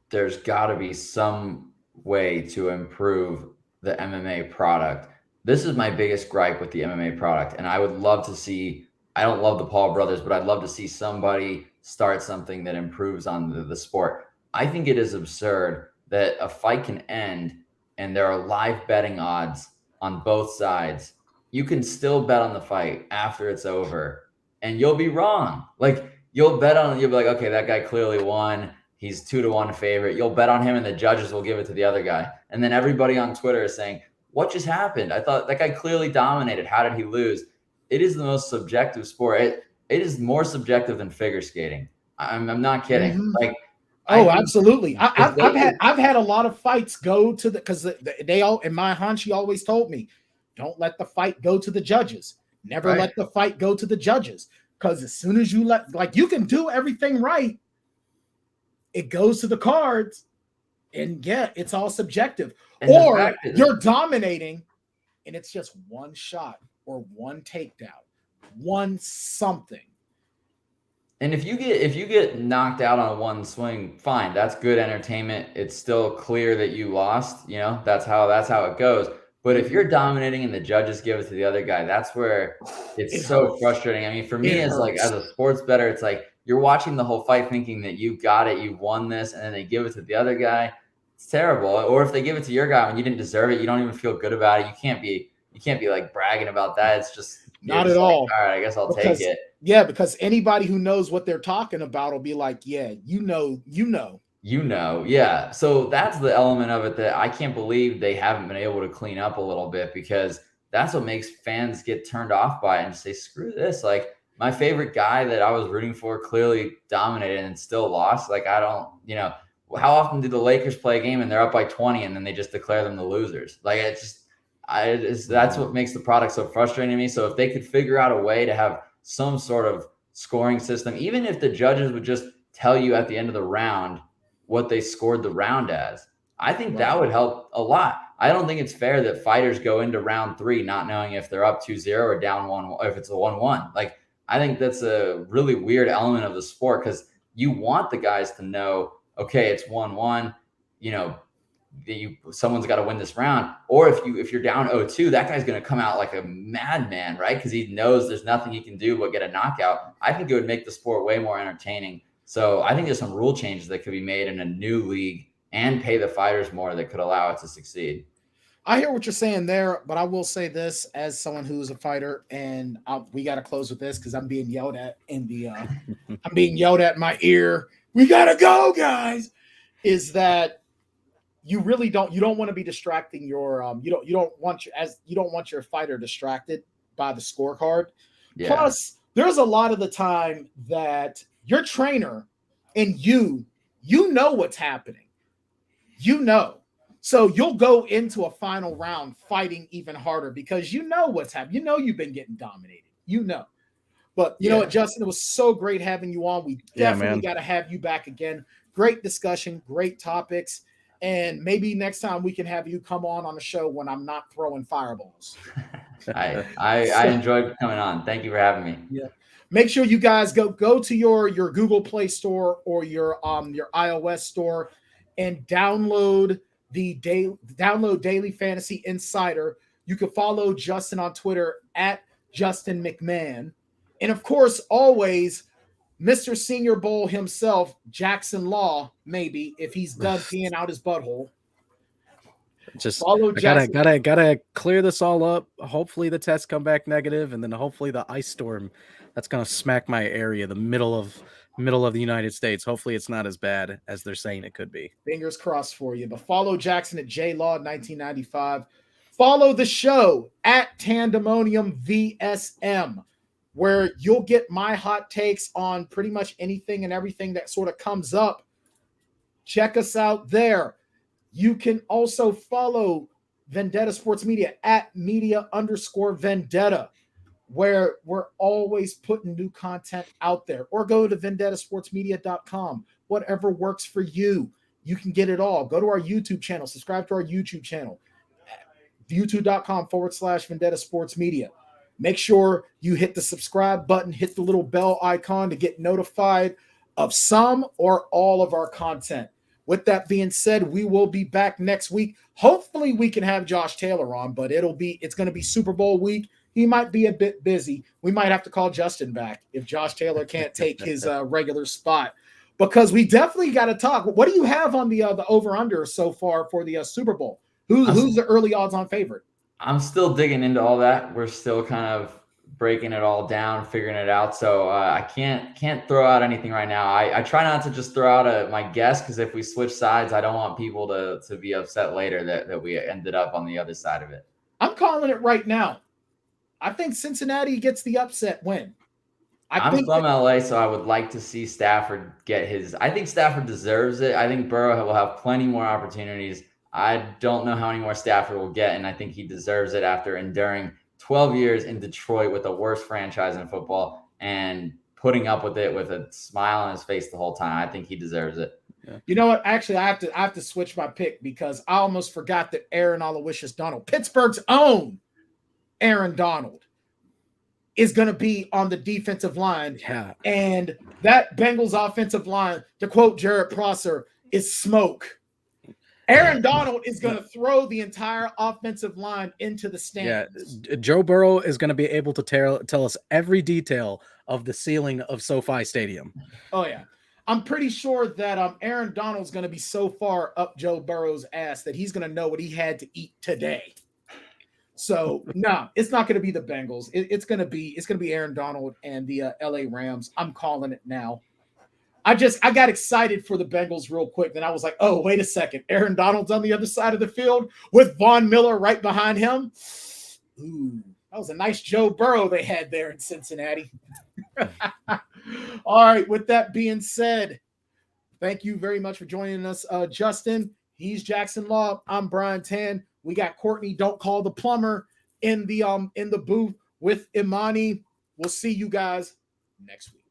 there's got to be some way to improve the MMA product. This is my biggest gripe with the MMA product. And I would love to see, I don't love the Paul brothers, but I'd love to see somebody start something that improves on the sport. I think it is absurd that a fight can end and there are live betting odds on both sides. You can still bet on the fight after it's over and you'll be wrong. Like you'll be like, okay, that guy clearly won. He's 2-1 favorite. You'll bet on him and the judges will give it to the other guy. And then everybody on Twitter is saying, what just happened? I thought that guy clearly dominated. How did he lose? It is the most subjective sport. It is more subjective than figure skating. I'm not kidding. Mm-hmm. Like, absolutely. I've had a lot of fights go to because they all, and my Hanshi always told me, don't let the fight go to the judges. Never let the fight go to the judges. Because as soon as you you can do everything right, it goes to the cards, and it's all subjective. And or you're dominating, and it's just one shot or one takedown, one something. And if you get knocked out on one swing, fine, that's good entertainment. It's still clear that you lost. That's how it goes. But if you're dominating and the judges give it to the other guy, that's where it's so frustrating. For me, as a sports bettor, it's like you're watching the whole fight thinking that you got it, you won this, and then they give it to the other guy. It's terrible. Or if they give it to your guy when you didn't deserve it, you don't even feel good about it. You can't be like bragging about that. It's just not at all. All right, I guess I'll take it. Yeah, because anybody who knows what they're talking about will be like, yeah, you know. Yeah. So that's the element of it that I can't believe they haven't been able to clean up a little bit, because that's what makes fans get turned off by it and say, screw this. Like my favorite guy that I was rooting for clearly dominated and still lost. Like I don't, how often do the Lakers play a game and they're up by 20 and then they just declare them the losers? Like that's what makes the product so frustrating to me. So if they could figure out a way to have some sort of scoring system, even if the judges would just tell you at the end of the round what they scored the round as, I think that would help a lot. I don't think it's fair that fighters go into round 3 not knowing if they're up 2-0 or down 1, if it's a 1-1. Like, I think that's a really weird element of the sport, because you want the guys to know, okay, it's 1-1, someone's got to win this round. Or if you're down 0-2, that guy's going to come out like a madman, right? Because he knows there's nothing he can do but get a knockout. I think it would make the sport way more entertaining. So I think there's some rule changes that could be made in a new league and pay the fighters more that could allow it to succeed. I hear what you're saying there, but I will say this as someone who's a fighter, and we got to close with this because I'm being yelled at in the I'm being yelled at in my ear. We got to go, guys. Is that you really don't want to be distracting your you don't want your fighter distracted by the scorecard. Yeah. Plus, there's a lot of the time that your trainer and you know what's happening. So you'll go into a final round fighting even harder because you know what's happening. You know you've been getting dominated. You know. But you know what, Justin, it was so great having you on. We definitely got to have you back again. Great discussion, great topics. And maybe next time we can have you come on the show when I'm not throwing fireballs. I enjoyed coming on. Thank you for having me. Yeah. Make sure you guys go to your Google Play Store or your iOS store and download Daily Fantasy Insider. You can follow Justin on Twitter at Justin Macmahan. And of course, always Mr. Senior Bowl himself, Jackson Law, maybe, if he's done peeing out his butthole. Just follow Jackson. Gotta clear this all up. Hopefully the tests come back negative, and then hopefully the ice storm that's gonna smack my area, the middle of the United States. Hopefully it's not as bad as they're saying it could be. Fingers crossed for you. But follow Jackson at JLaw1995. Follow the show at Tanndemonium VSM, where you'll get my hot takes on pretty much anything and everything that sort of comes up. Check us out there. You can also follow Vendetta Sports Media at media_Vendetta, where we're always putting new content out there. Or go to vendettasportsmedia.com. Whatever works for you. You can get it all. Go to our YouTube channel. Subscribe to our YouTube channel. youtube.com/Vendetta Sports Media. Make sure you hit the subscribe button, hit the little bell icon to get notified of some or all of our content. With that being said, we will be back next week. Hopefully we can have Josh Taylor on, but it's going to be Super Bowl week. He might be a bit busy. We might have to call Justin back if Josh Taylor can't take his regular spot, because we definitely got to talk. What do you have on the over-under so far for the Super Bowl? Who's the early odds-on favorite? I'm still digging into all that. We're still kind of breaking it all down, figuring it out. So I can't throw out anything right now. I try not to just throw out my guess, because if we switch sides, I don't want people to be upset later that we ended up on the other side of it. I'm calling it right now. I think Cincinnati gets the upset win. I'm from LA, so I would like to see Stafford get his. I think Stafford deserves it. I think Burrow will have plenty more opportunities. I don't know how many more Stafford will get, and I think he deserves it after enduring 12 years in Detroit with the worst franchise in football and putting up with it with a smile on his face the whole time. I think he deserves it. Yeah. You know what? Actually, I have to switch my pick, because I almost forgot that Aaron Aloysius Donald, Pittsburgh's own Aaron Donald, is going to be on the defensive line. Yeah. And that Bengals offensive line, to quote Jared Prosser, is smoke. Aaron Donald is going to throw the entire offensive line into the stands. Yeah, Joe Burrow is going to be able to tell us every detail of the ceiling of SoFi Stadium. Oh, yeah. I'm pretty sure that Aaron Donald's going to be so far up Joe Burrow's ass that he's going to know what he had to eat today. So, no, it's not going to be the Bengals. It's going to be Aaron Donald and the LA Rams. I'm calling it now. I got excited for the Bengals real quick. Then I was like, oh, wait a second. Aaron Donald's on the other side of the field with Von Miller right behind him. Ooh, that was a nice Joe Burrow they had there in Cincinnati. All right. With that being said, thank you very much for joining us, Justin. He's Jackson Law. I'm Brian Tann. We got Courtney, Don't Call the Plumber, in the booth with Imani. We'll see you guys next week.